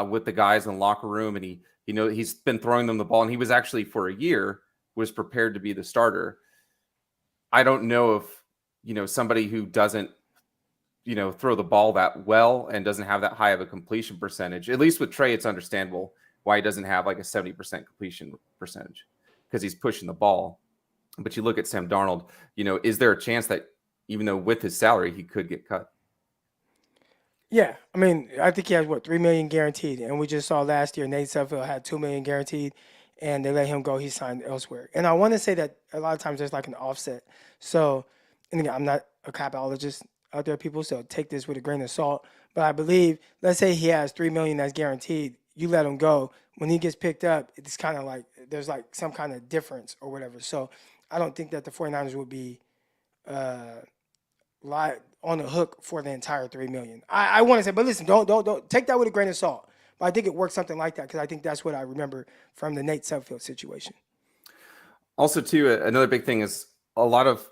with the guys in the locker room, and he's been throwing them the ball, and he was actually for a year was prepared to be the starter. I don't know if somebody who doesn't throw the ball that well and doesn't have that high of a completion percentage. At least with Trey, it's understandable why he doesn't have like a 70% completion percentage, because he's pushing the ball. But you look at Sam Darnold, is there a chance that even though with his salary, he could get cut? Yeah, I mean, I think he has $3 million guaranteed, and we just saw last year Nate Sudfeld had $2 million guaranteed, and they let him go. He signed elsewhere, and I want to say that a lot of times there's like an offset. So, and again, I'm not a capologist out there, people, so take this with a grain of salt. But I believe, let's say he has $3 million that's guaranteed, you let him go. When he gets picked up, it's kind of like there's like some kind of difference or whatever. So I don't think that the 49ers would be on the hook for the entire $3 million. I want to say, but listen, don't take that with a grain of salt. But I think it works something like that, because I think that's what I remember from the Nate Sudfeld situation. Also, too, another big thing is a lot of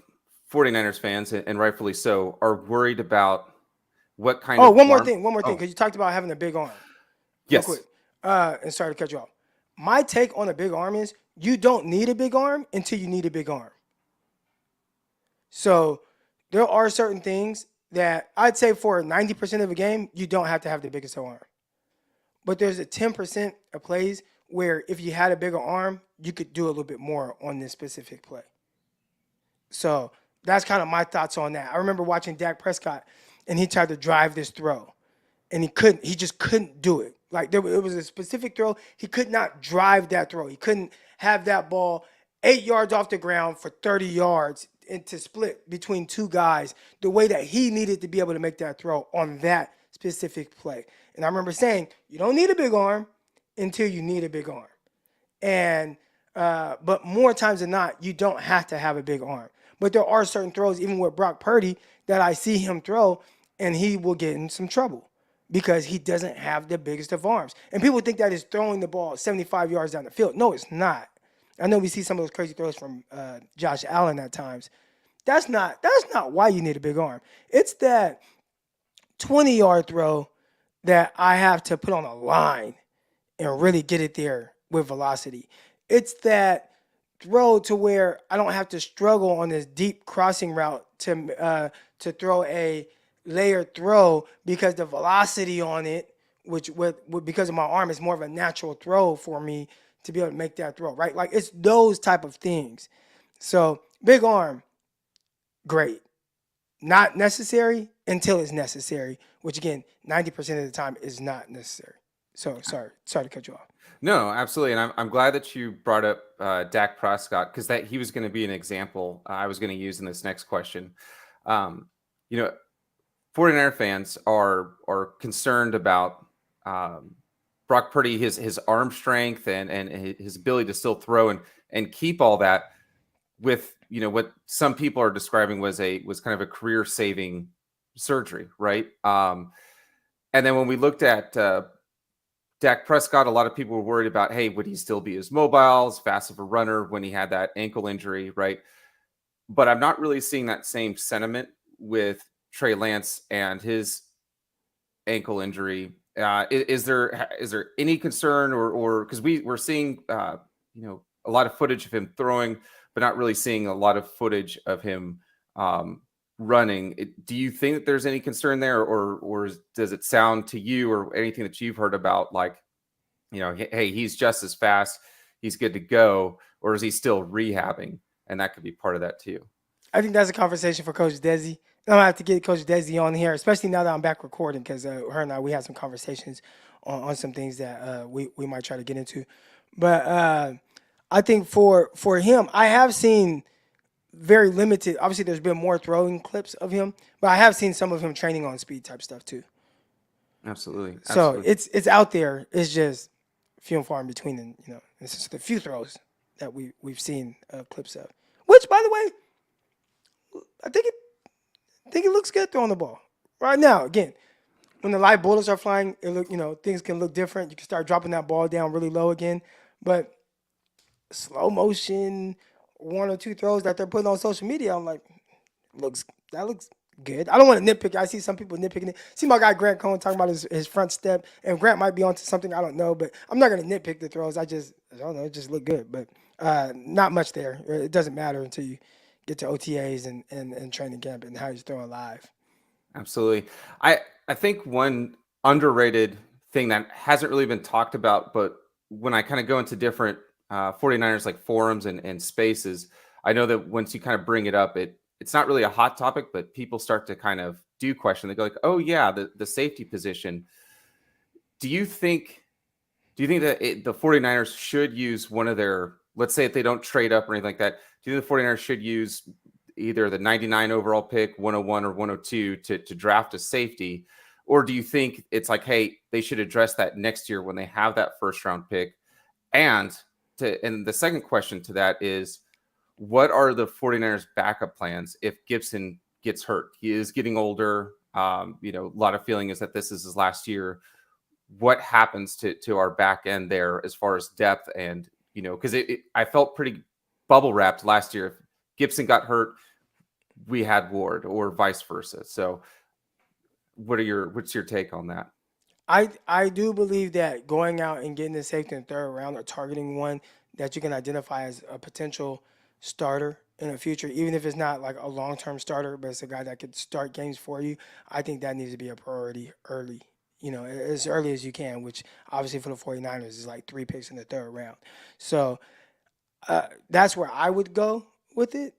49ers fans, and rightfully so, are worried about what kind of one more thing, because you talked about having a big arm. Yes. Real quick, and sorry to cut you off. My take on a big arm is you don't need a big arm until you need a big arm. So there are certain things that I'd say for 90% of a game, you don't have to have the biggest arm. But there's a 10% of plays where if you had a bigger arm, you could do a little bit more on this specific play. So that's kind of my thoughts on that. I remember watching Dak Prescott, and he tried to drive this throw, and he just couldn't do it. Like it was a specific throw. He could not drive that throw. He couldn't have that ball 8 yards off the ground for 30 yards and to split between two guys the way that he needed to be able to make that throw on that specific play. And I remember saying, you don't need a big arm until you need a big arm. And but more times than not, you don't have to have a big arm. But there are certain throws, even with Brock Purdy, that I see him throw, and he will get in some trouble because he doesn't have the biggest of arms. And people think that is throwing the ball 75 yards down the field. No, it's not. I know we see some of those crazy throws from Josh Allen at times. That's not why you need a big arm. It's that 20-yard throw that I have to put on a line and really get it there with velocity. It's that throw to where I don't have to struggle on this deep crossing route to throw a layered throw, because the velocity on it, which because of my arm, is more of a natural throw for me to be able to make that throw, right? Like it's those type of things. So big arm, great. Not necessary until it's necessary, which again, 90% of the time is not necessary. So sorry to cut you off. No, absolutely. And I'm glad that you brought up Dak Prescott, because he was going to be an example I was going to use in this next question. 49er fans are concerned about Brock Purdy, his arm strength and his ability to still throw and keep all that with, what some people are describing was kind of a career saving surgery, right? And then when we looked at Dak Prescott, a lot of people were worried about, hey, would he still be as mobile, as fast of a runner when he had that ankle injury, right? But I'm not really seeing that same sentiment with Trey Lance and his ankle injury. Is there any concern or because we're seeing a lot of footage of him throwing, but not really seeing a lot of footage of him running. Do you think that there's any concern there, or does it sound to you or anything that you've heard about like, hey, he's just as fast, he's good to go, or is he still rehabbing? And that could be part of that too. I think that's a conversation for Coach Desi. I'm gonna have to get Coach Desi on here, especially now that I'm back recording, because her and we had some conversations on some things that we might try to get into. But I think for him, I have seen very limited. Obviously, there's been more throwing clips of him, but I have seen some of him training on speed type stuff too. Absolutely. So it's out there. It's just few and far in between, and it's just a few throws that we've seen clips of. Which, by the way, I think it looks good throwing the ball right now. Again, when the live bullets are flying, things can look different. You can start dropping that ball down really low again, but slow motion, one or two throws that they're putting on social media, I'm like, that looks good. I don't want to nitpick. I see some people nitpicking it. See my guy Grant Cohn talking about his front step, and Grant might be onto something, I don't know, but I'm not going to nitpick the throws. I don't know. It just looked good, but not much there. It doesn't matter until you get to OTAs and training camp and how he's throwing live. Absolutely. I think one underrated thing that hasn't really been talked about, but when I kind of go into different 49ers like forums and spaces, I know that once you kind of bring it up, it's not really a hot topic, but people start to kind of do question. They go like, oh yeah, the safety position. Do you think that the 49ers should use one of their, let's say if they don't trade up or anything like that, do you think the 49ers should use either the 99 overall pick, 101 or 102 to draft a safety? Or do you think it's like, hey, they should address that next year when they have that first round pick? And the second question to that is, what are the 49ers backup plans if Gibson gets hurt? He is getting older. A lot of feeling is that this is his last year. What happens to our back end there as far as depth? And, because I felt pretty bubble wrapped last year. If Gibson got hurt, we had Ward, or vice versa. So what's your take on that? I do believe that going out and getting the safety in the third round or targeting one that you can identify as a potential starter in the future, even if it's not like a long-term starter, but it's a guy that could start games for you, I think that needs to be a priority early, as early as you can, which obviously for the 49ers is like 3 picks in the third round. So that's where I would go with it.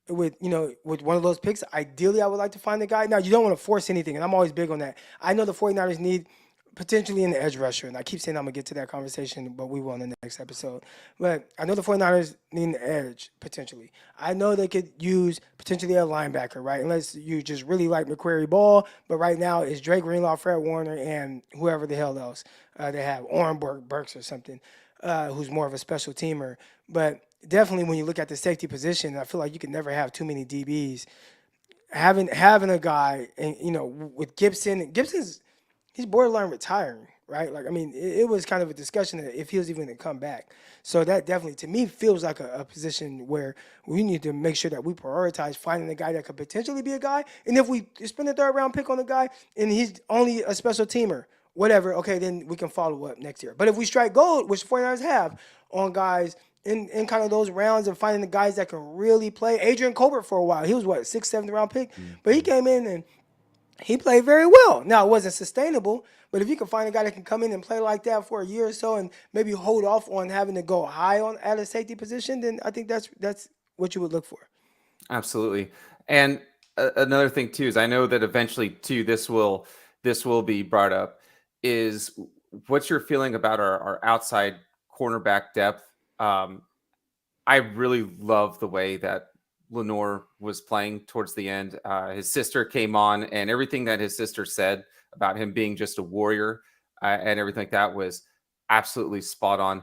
With one of those picks, ideally I would like to find the guy. Now, you don't want to force anything, and I'm always big on that. I know the 49ers need potentially an edge rusher, and I keep saying I'm going to get to that conversation, but we will in the next episode. But I know the 49ers need an edge, potentially. I know they could use potentially a linebacker, right? Unless you just really like McQuarrie Ball, but right now it's Drake Greenlaw, Fred Warner, and whoever the hell else they have, Oren Burks or something, who's more of a special teamer. But definitely when you look at the safety position, I feel like you can never have too many DBs. Having a guy, and with Gibson's he's borderline retiring, right? Like, I mean, it was kind of a discussion that if he was even going to come back. So that definitely, to me, feels like a position where we need to make sure that we prioritize finding a guy that could potentially be a guy. And if we spend a third round pick on a guy and he's only a special teamer, whatever, okay, then we can follow up next year. But if we strike gold, which the 49ers have on guys in kind of those rounds of finding the guys that can really play. Adrian Colbert for a while, he was 6th, 7th round pick, but he came in and he played very well. Now, it wasn't sustainable, but if you can find a guy that can come in and play like that for a year or so and maybe hold off on having to go high at a safety position, then I think that's what you would look for. Absolutely. And another thing too is I know that eventually too this will be brought up, is what's your feeling about our outside cornerback depth? I really love the way that Lenore was playing towards the end. His sister came on, and everything that his sister said about him being just a warrior, and everything like that was absolutely spot on.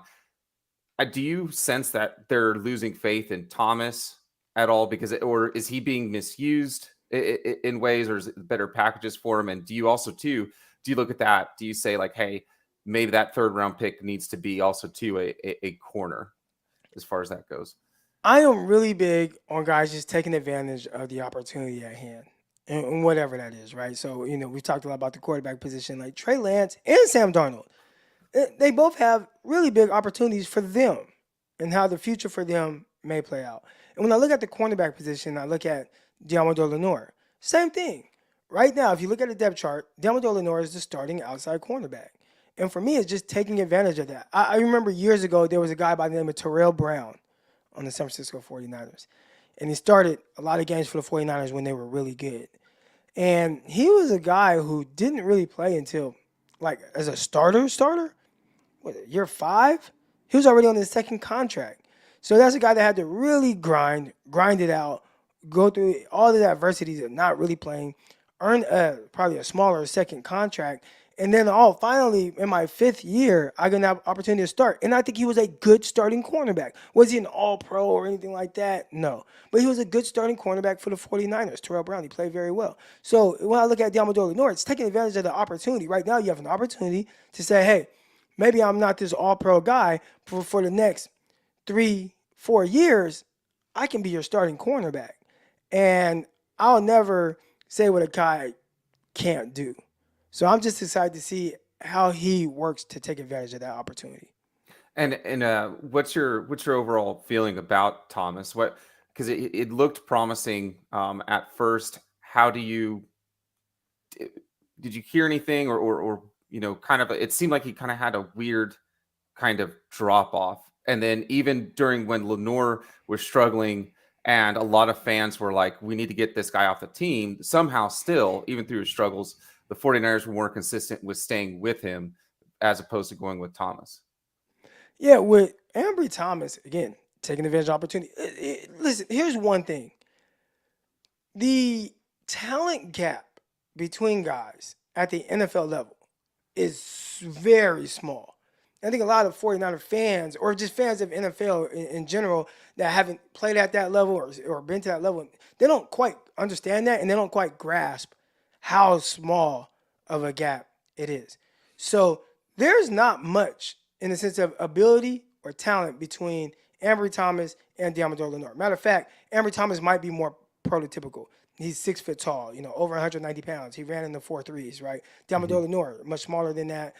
Do you sense that they're losing faith in Thomas at all? Because, or is he being misused in ways, or is it better packages for him? And do you also too, do you look at that? Do you say like, hey, maybe that third round pick needs to be also too a corner as far as that goes? I am really big on guys just taking advantage of the opportunity at hand, and whatever that is, right? So, we talked a lot about the quarterback position, like Trey Lance and Sam Darnold. They both have really big opportunities for them and how the future for them may play out. And when I look at the cornerback position, I look at Diamador Lenore. Same thing. Right now, if you look at the depth chart, Diamador Lenore is the starting outside cornerback. And for me, it's just taking advantage of that. I remember years ago, there was a guy by the name of Terrell Brown on the San Francisco 49ers. And he started a lot of games for the 49ers when they were really good. And he was a guy who didn't really play until, like, as a starter, year 5? He was already on his second contract. So that's a guy that had to really grind it out, go through all the adversities of not really playing, earn probably a smaller second contract. And then finally, in my 5th year, I got an opportunity to start. And I think he was a good starting cornerback. Was he an all-pro or anything like that? No. But he was a good starting cornerback for the 49ers. Terrell Brown, he played very well. So when I look at Diamador Lenore, it's taking advantage of the opportunity. Right now, you have an opportunity to say, hey, maybe I'm not this all-pro guy, but for the next 3-4 years, I can be your starting cornerback. And I'll never say what a guy can't do. So I'm just excited to see how he works to take advantage of that opportunity. And what's your overall feeling about Thomas? What, because it looked promising at first. How do you did you hear anything, or kind of it seemed like he kind of had a weird kind of drop off, and then even during when Lenore was struggling. And a lot of fans were like, we need to get this guy off the team. Somehow still, even through his struggles, the 49ers were more consistent with staying with him as opposed to going with Thomas. Yeah, with Ambry Thomas, again, taking advantage of opportunity. Listen, here's one thing. The talent gap between guys at the NFL level is very small. I think a lot of 49er fans, or just fans of NFL in general, that haven't played at that level or been to that level, they don't quite understand that, and they don't quite grasp how small of a gap it is. So there's not much in the sense of ability or talent between Ambry Thomas and Diamador Lenore. Matter of fact, Ambry Thomas might be more prototypical. He's 6 foot tall, over 190 pounds. He ran in the 4.3s, right? Diamador Lenore, much smaller than that,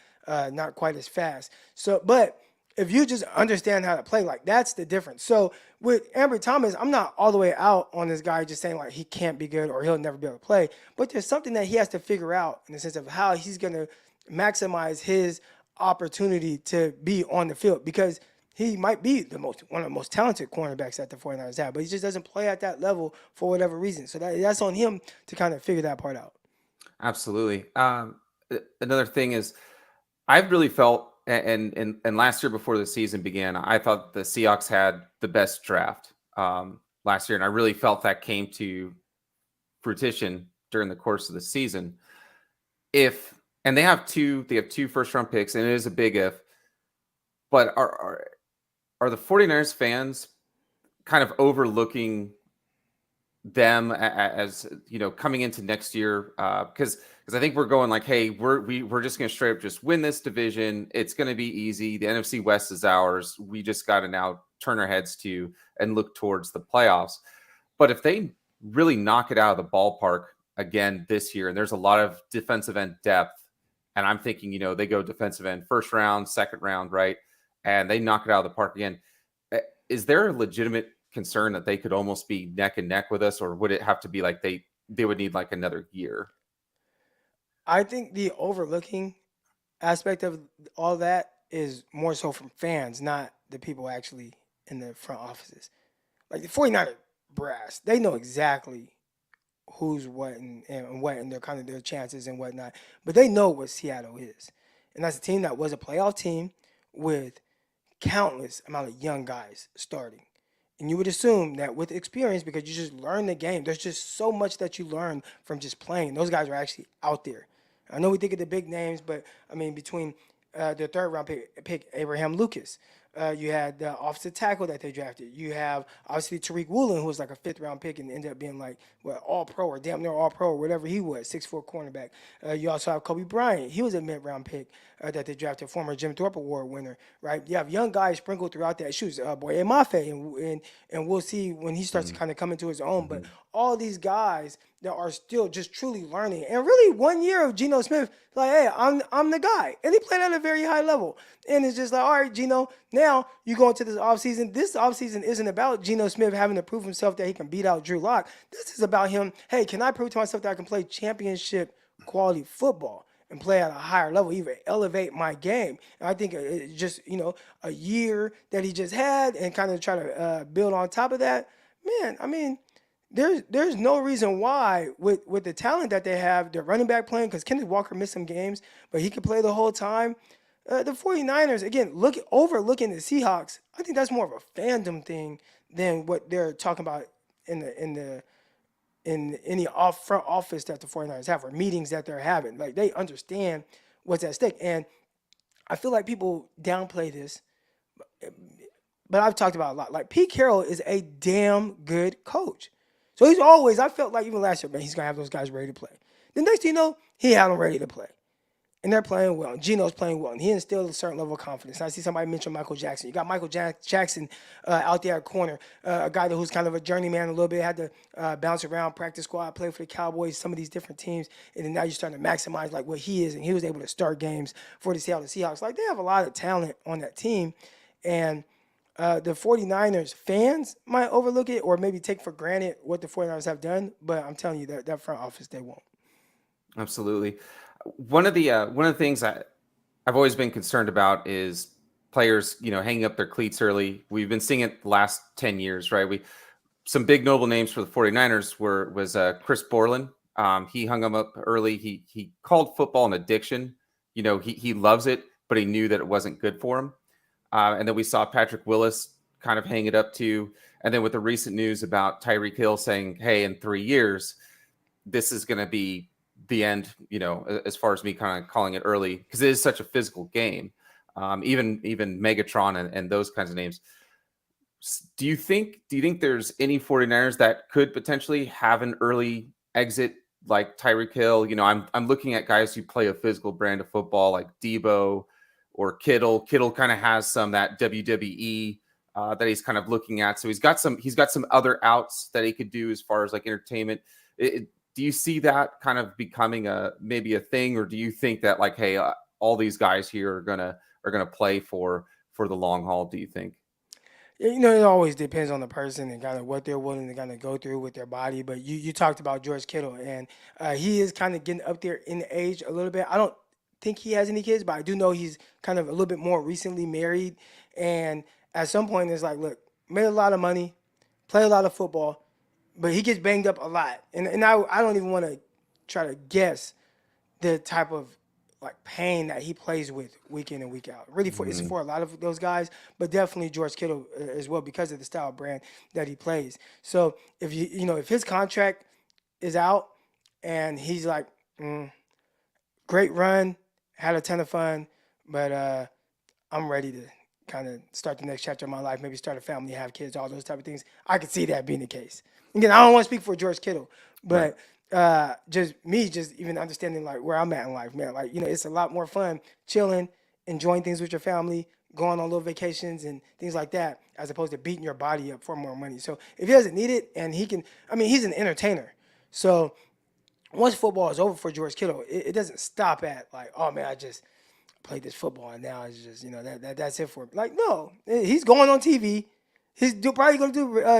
not quite as fast. So, but if you just understand how to play, like, that's the difference. So with Ambry Thomas, I'm not all the way out on this guy just saying like he can't be good or he'll never be able to play. But there's something that he has to figure out in the sense of how he's going to maximize his opportunity to be on the field, because he might be one of the most talented cornerbacks that the 49ers have, but he just doesn't play at that level for whatever reason. So that's on him to kind of figure that part out. Absolutely. Another thing is, I've really felt, and last year before the season began, I thought the Seahawks had the best draft last year, and I really felt that came to fruition during the course of the season. And they have two first round picks, and it is a big if. But are the 49ers fans kind of overlooking them as coming into next year? Because I think we're going like, hey, we're just going to straight up just win this division. It's going to be easy. The NFC West is ours. We just got to now turn our heads to and look towards the playoffs. But if they really knock it out of the ballpark again this year, and there's a lot of defensive end depth, and I'm thinking, they go defensive end first round, second round, right? And they knock it out of the park again. Is there a legitimate concern that they could almost be neck and neck with us, or would it have to be like they would need like another year? I think the overlooking aspect of all that is more so from fans, not the people actually in the front offices. Like the 49er brass, they know exactly who's what and what, and their chances and whatnot. But they know what Seattle is. And that's a team that was a playoff team with countless amount of young guys starting. And you would assume that with experience, because you just learn the game, there's just so much that you learn from just playing. Those guys are actually out there. I know we think of the big names, but I mean between the third round pick Abraham Lucas. You had the offensive tackle that they drafted. You have obviously Tariq Woolen, who was like a fifth round pick and ended up being like all pro or damn near all pro or whatever he was, 6'4" cornerback. You also have Kobe Bryant. He was a mid round pick that they drafted, former Jim Thorpe Award winner, right? You have young guys sprinkled throughout that shoes. Boye Mafe, and we'll see when he starts to kind of come into his own. But all these guys that are still just truly learning. And really 1 year of Geno Smith, like, hey, I'm the guy. And he played at a very high level. And it's just like, all right, Geno, now you go into this offseason. This offseason isn't about Geno Smith having to prove himself that he can beat out Drew Lock. This is about him, hey, can I prove to myself that I can play championship quality football and play at a higher level, even elevate my game? And I think it's just, a year that he just had and kind of try to build on top of that. Man, I mean, there's no reason why with the talent that they have, their running back playing, because Kenneth Walker missed some games, but he could play the whole time. The 49ers, again, overlooking the Seahawks, I think that's more of a fandom thing than what they're talking about in any front office that the 49ers have or meetings that they're having. Like, they understand what's at stake. And I feel like people downplay this, but I've talked about it a lot. Like, Pete Carroll is a damn good coach. So he's always, I felt like even last year, man, he's going to have those guys ready to play. The next thing you know, he had them ready to play. And they're playing well. And Geno's playing well. And he instilled a certain level of confidence. And I see somebody mention Michael Jackson. You got Michael Jackson out there at corner, a guy who's kind of a journeyman a little bit, had to bounce around, practice squad, play for the Cowboys, some of these different teams. And then now you're starting to maximize like what he is. And he was able to start games for the Seattle Seahawks. Like, they have a lot of talent on that team. And the 49ers fans might overlook it or maybe take for granted what the 49ers have done. But I'm telling you, that front office, they won't. Absolutely. One of the things I've always been concerned about is players, hanging up their cleats early. We've been seeing it the last 10 years, right? Some big notable names for the 49ers was Chris Borland. He hung them up early. He called football an addiction. He loves it, but he knew that it wasn't good for him. And then we saw Patrick Willis kind of hang it up too. And then with the recent news about Tyreek Hill saying, hey, in 3 years, this is going to be the end, as far as me kind of calling it early, because it is such a physical game. Even Megatron and those kinds of names. Do you think there's any 49ers that could potentially have an early exit like Tyreek Hill? I'm looking at guys who play a physical brand of football like Debo or Kittle. Kittle kind of has some that WWE that he's kind of looking at. So he's got some other outs that he could do as far as like entertainment. Do you see that kind of becoming maybe a thing, or do you think that like, hey, all these guys here are gonna play for the long haul? Do you think? It always depends on the person and kind of what they're willing to kind of go through with their body. But you talked about George Kittle, and he is kind of getting up there in age a little bit. I don't think he has any kids, but I do know he's kind of a little bit more recently married. And at some point, it's like, look, made a lot of money, play a lot of football, but he gets banged up a lot. And I don't even want to try to guess the type of like pain that he plays with week in and week out. Really, it's for a lot of those guys, but definitely George Kittle as well because of the style brand that he plays. So if if his contract is out and he's like, great run, had a ton of fun, but I'm ready to kind of start the next chapter of my life, maybe start a family, have kids, all those type of things. I could see that being the case. Again, I don't want to speak for George Kittle, but just even understanding like where I'm at in life, man. Like, it's a lot more fun chilling, enjoying things with your family, going on little vacations and things like that, as opposed to beating your body up for more money. So if he doesn't need it and he's an entertainer. So once football is over for George Kittle, it doesn't stop at like, oh man, I just played this football and now it's just, that's it for me. Like, no, he's going on TV. He's probably going to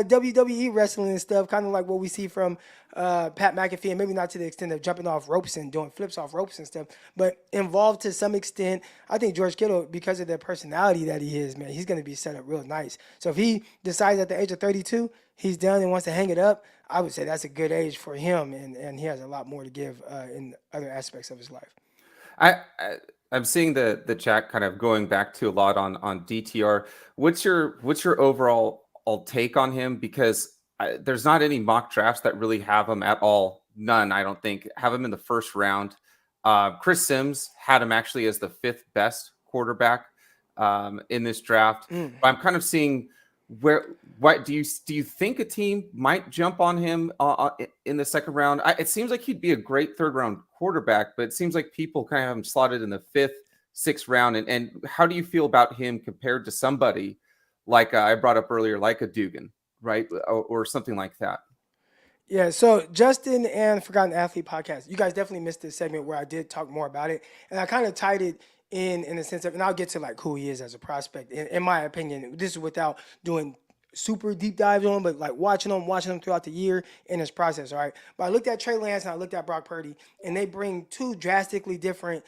do WWE wrestling and stuff, kind of like what we see from Pat McAfee, and maybe not to the extent of jumping off ropes and doing flips off ropes and stuff, but involved to some extent. I think George Kittle, because of the personality that he is, man, he's going to be set up real nice. So if he decides at the age of 32 he's done and wants to hang it up, I would say that's a good age for him, and he has a lot more to give in other aspects of his life. I'm seeing the chat kind of going back to a lot on DTR. What's your overall take on him? Because there's not any mock drafts that really have him at all. None, I don't think, have him in the first round. Chris Sims had him actually as the 5th best quarterback in this draft. But I'm kind of seeing what do you think a team might jump on him in the second round? It seems like he'd be a great 3rd round quarterback, but it seems like people kind of have him slotted in the 5th, 6th round. And how do you feel about him compared to somebody like I brought up earlier, like a Dugan, right, or something like that? Yeah, so Justin and Forgotten Athlete podcast, you guys definitely missed this segment where I did talk more about it, and I kind of tied it in the sense of, and I'll get to like who he is as a prospect. In my opinion, this is without doing super deep dives on him, but like watching him throughout the year in his process. All right, but I looked at Trey Lance and I looked at Brock Purdy, and they bring two drastically different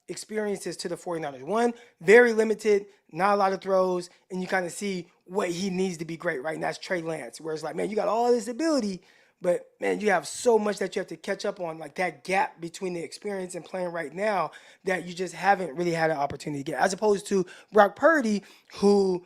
experiences to the 49ers. One, very limited, not a lot of throws, and you kind of see what he needs to be great, right? And that's Trey Lance, where it's like, man, you got all this ability, but man, you have so much that you have to catch up on, like that gap between the experience and playing right now that you just haven't really had an opportunity to get. As opposed to Brock Purdy, who,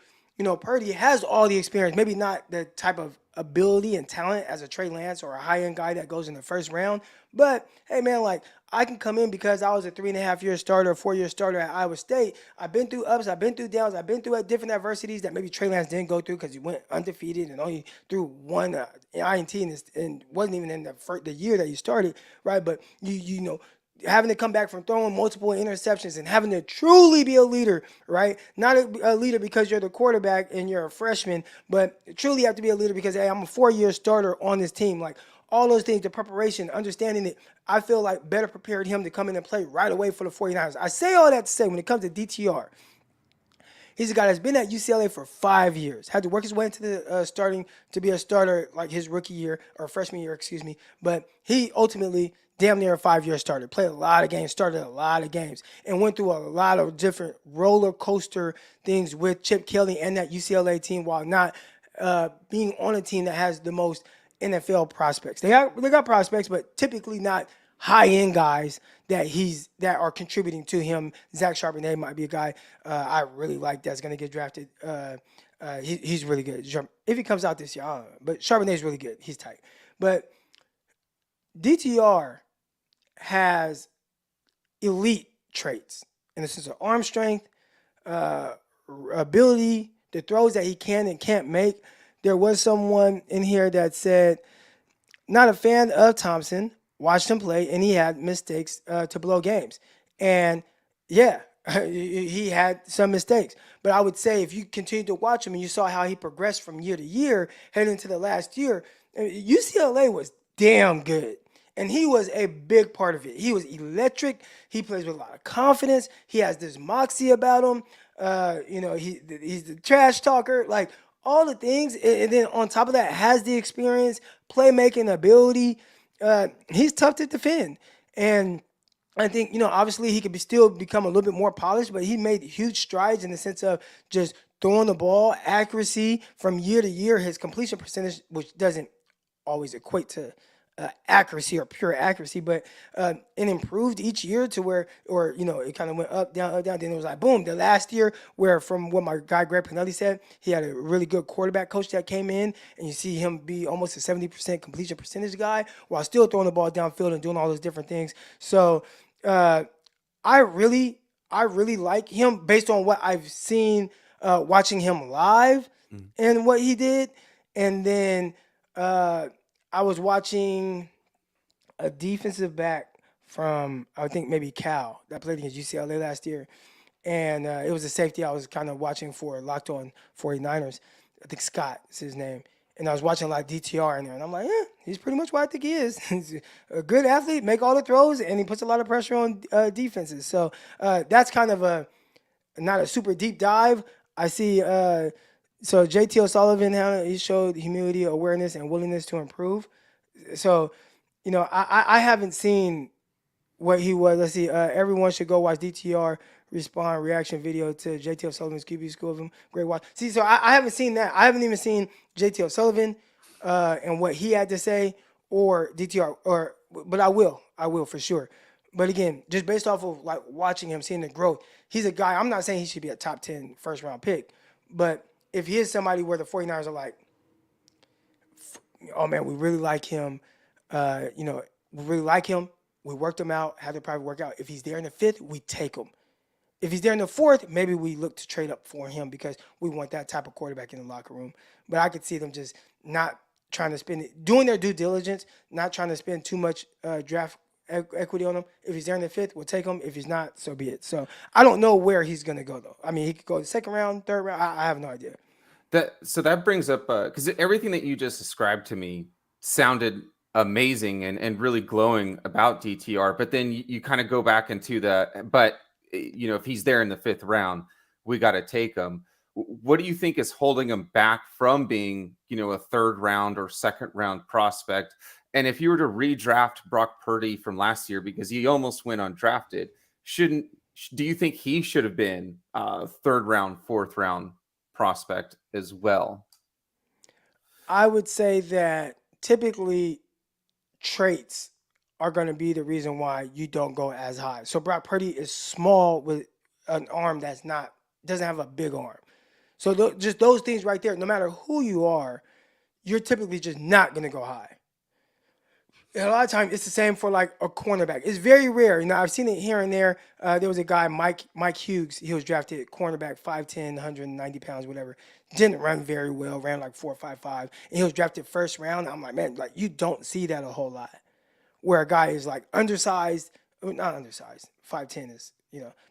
Purdy has all the experience, maybe not the type of ability and talent as a Trey Lance or a high-end guy that goes in the first round. But hey, man, like I can come in because I was a 3.5-year starter, 4-year starter at Iowa State. I've been through ups, I've been through downs, I've been through different adversities that maybe Trey Lance didn't go through because he went undefeated and only threw one INT and wasn't even in the year that he started, right? But you know, having to come back from throwing multiple interceptions and having to truly be a leader, right? Not a leader because you're the quarterback and you're a freshman, but truly have to be a leader because, hey, I'm a 4-year starter on this team. Like all those things, the preparation, understanding it, I feel like better prepared him to come in and play right away for the 49ers. I say all that to say when it comes to DTR, he's a guy that's been at UCLA for 5 years. Had to work his way into the starting to be a starter like his rookie year or freshman year, excuse me. But he ultimately damn near a 5-year starter. Played a lot of games, started a lot of games, and went through a lot of different roller coaster things with Chip Kelly and that UCLA team while not being on a team that has the most NFL prospects. They got prospects, but typically not high-end guys that are contributing to him. Zach Charbonnet might be a guy I really like that's going to get drafted. He's really good. If he comes out this year, I don't know. But Charbonnet's really good. He's tight. But DTR has elite traits in the sense of arm strength, ability, the throws that he can and can't make. There was someone in here that said, not a fan of Thompson, watched him play, and he had mistakes to blow games. And yeah, he had some mistakes. But I would say if you continue to watch him and you saw how he progressed from year to year, heading into the last year, UCLA was damn good. And he was a big part of it. He was electric. He plays with a lot of confidence. He has this moxie about him. He's the trash talker. Like, all the things. And then on top of that, has the experience, playmaking ability. He's tough to defend. And I think, obviously he could still become a little bit more polished, but he made huge strides in the sense of just throwing the ball, accuracy from year to year, his completion percentage, which doesn't always equate to accuracy or pure accuracy, but it improved each year to where, it kind of went up, down, then it was like, boom, the last year where from what my guy Greg Pinelli said, he had a really good quarterback coach that came in, and you see him be almost a 70% completion percentage guy while still throwing the ball downfield and doing all those different things. So I really like him based on what I've seen watching him live and what he did. And then I was watching a defensive back from, I think maybe Cal, that played against UCLA last year. And it was a safety I was kind of watching for Locked On 49ers. I think Scott is his name. And I was watching a lot of DTR in there. And I'm like, he's pretty much what I think he is. He's a good athlete, make all the throws, and he puts a lot of pressure on defenses. So that's kind of not a super deep dive. I see so JT O'Sullivan, he showed humility, awareness, and willingness to improve. So, I haven't seen what he was. Let's see. Everyone should go watch DTR respond reaction video to JT O'Sullivan's QB school of him. Great watch. See, so I haven't seen that. I haven't even seen JT O'Sullivan and what he had to say or DTR. But I will for sure. But again, just based off of like watching him, seeing the growth, he's a guy. I'm not saying he should be a top 10 first round pick, but if he is somebody where the 49ers are like, oh man, we really like him, we really like him, We worked him out, had the private workout. If he's there in the 5th, we take him. If he's there in the 4th, maybe we look to trade up for him because we want that type of quarterback in the locker room. But I could see them just not trying to spend it, doing their due diligence, not trying to spend too much draft equity on him. If he's there in the 5th, we'll take him. If he's not, so be it. So I don't know where he's going to go, though. I mean, he could go the 2nd round, 3rd round. I have no idea. So that brings up, because everything that you just described to me sounded amazing and really glowing about DTR. But then you kind of go back into but if he's there in the 5th round, we got to take him. What do you think is holding him back from being, a 3rd round or 2nd round prospect? And if you were to redraft Brock Purdy from last year, because he almost went undrafted, do you think he should have been a 3rd round, 4th round prospect as well? I would say that typically traits are going to be the reason why you don't go as high. So Brock Purdy is small with an arm doesn't have a big arm. So just those things right there, no matter who you are, you're typically just not going to go high. And a lot of times it's the same for like a cornerback. It's very rare. I've seen it here and there. There was a guy, Mike Hughes. He was drafted cornerback, 5'10", 190 pounds, whatever. Didn't run very well. Ran like 4.55. And he was drafted 1st round. I'm like, man, like you don't see that a whole lot. Where a guy is like undersized, not undersized. 5'10" is,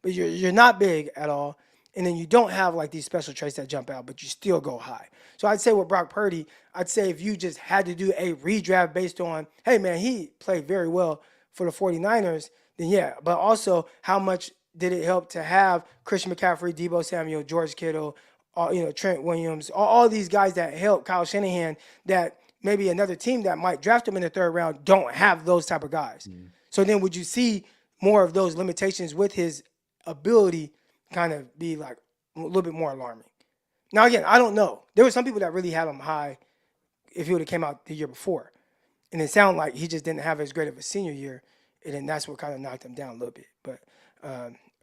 but you're not big at all. And then you don't have like these special traits that jump out, but you still go high. So I'd say with Brock Purdy, I'd say if you just had to do a redraft based on, hey, man, he played very well for the 49ers, then yeah. But also, how much did it help to have Christian McCaffrey, Deebo Samuel, George Kittle, Trent Williams, all these guys that helped Kyle Shanahan that maybe another team that might draft him in the 3rd round don't have those type of guys. Mm. So then would you see more of those limitations with his ability kind of be like a little bit more alarming? Now, again, I don't know. There were some people that really had him high if he would have came out the year before. And it sounded like he just didn't have as great of a senior year. And then that's what kind of knocked him down a little bit. But,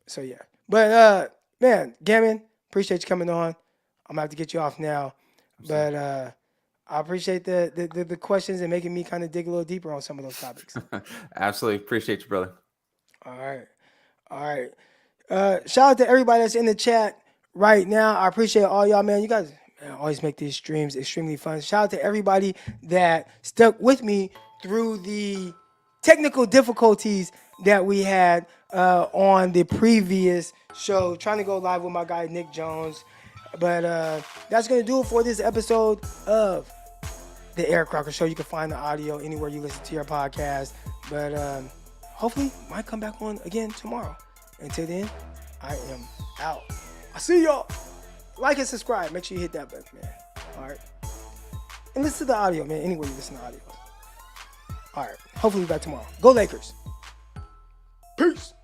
so yeah. But, man, Gammon, appreciate you coming on. I'm going to have to get you off now. But I appreciate the questions and making me kind of dig a little deeper on some of those topics. Absolutely. Appreciate you, brother. All right. Shout out to everybody that's in the chat right now. I appreciate all y'all, man. You guys always make these streams extremely fun. Shout out to everybody that stuck with me through the technical difficulties that we had on the previous show, trying to go live with my guy Nick Jones. But that's going to do it for this episode of the Eric Crocker Show. You can find the audio anywhere you listen to your podcast. But hopefully might come back on again tomorrow. Until then, I am out. I see y'all. Like and subscribe. Make sure you hit that button, man. All right. And listen to the audio, man. Anywhere you listen to audio. All right. Hopefully back tomorrow. Go Lakers. Peace.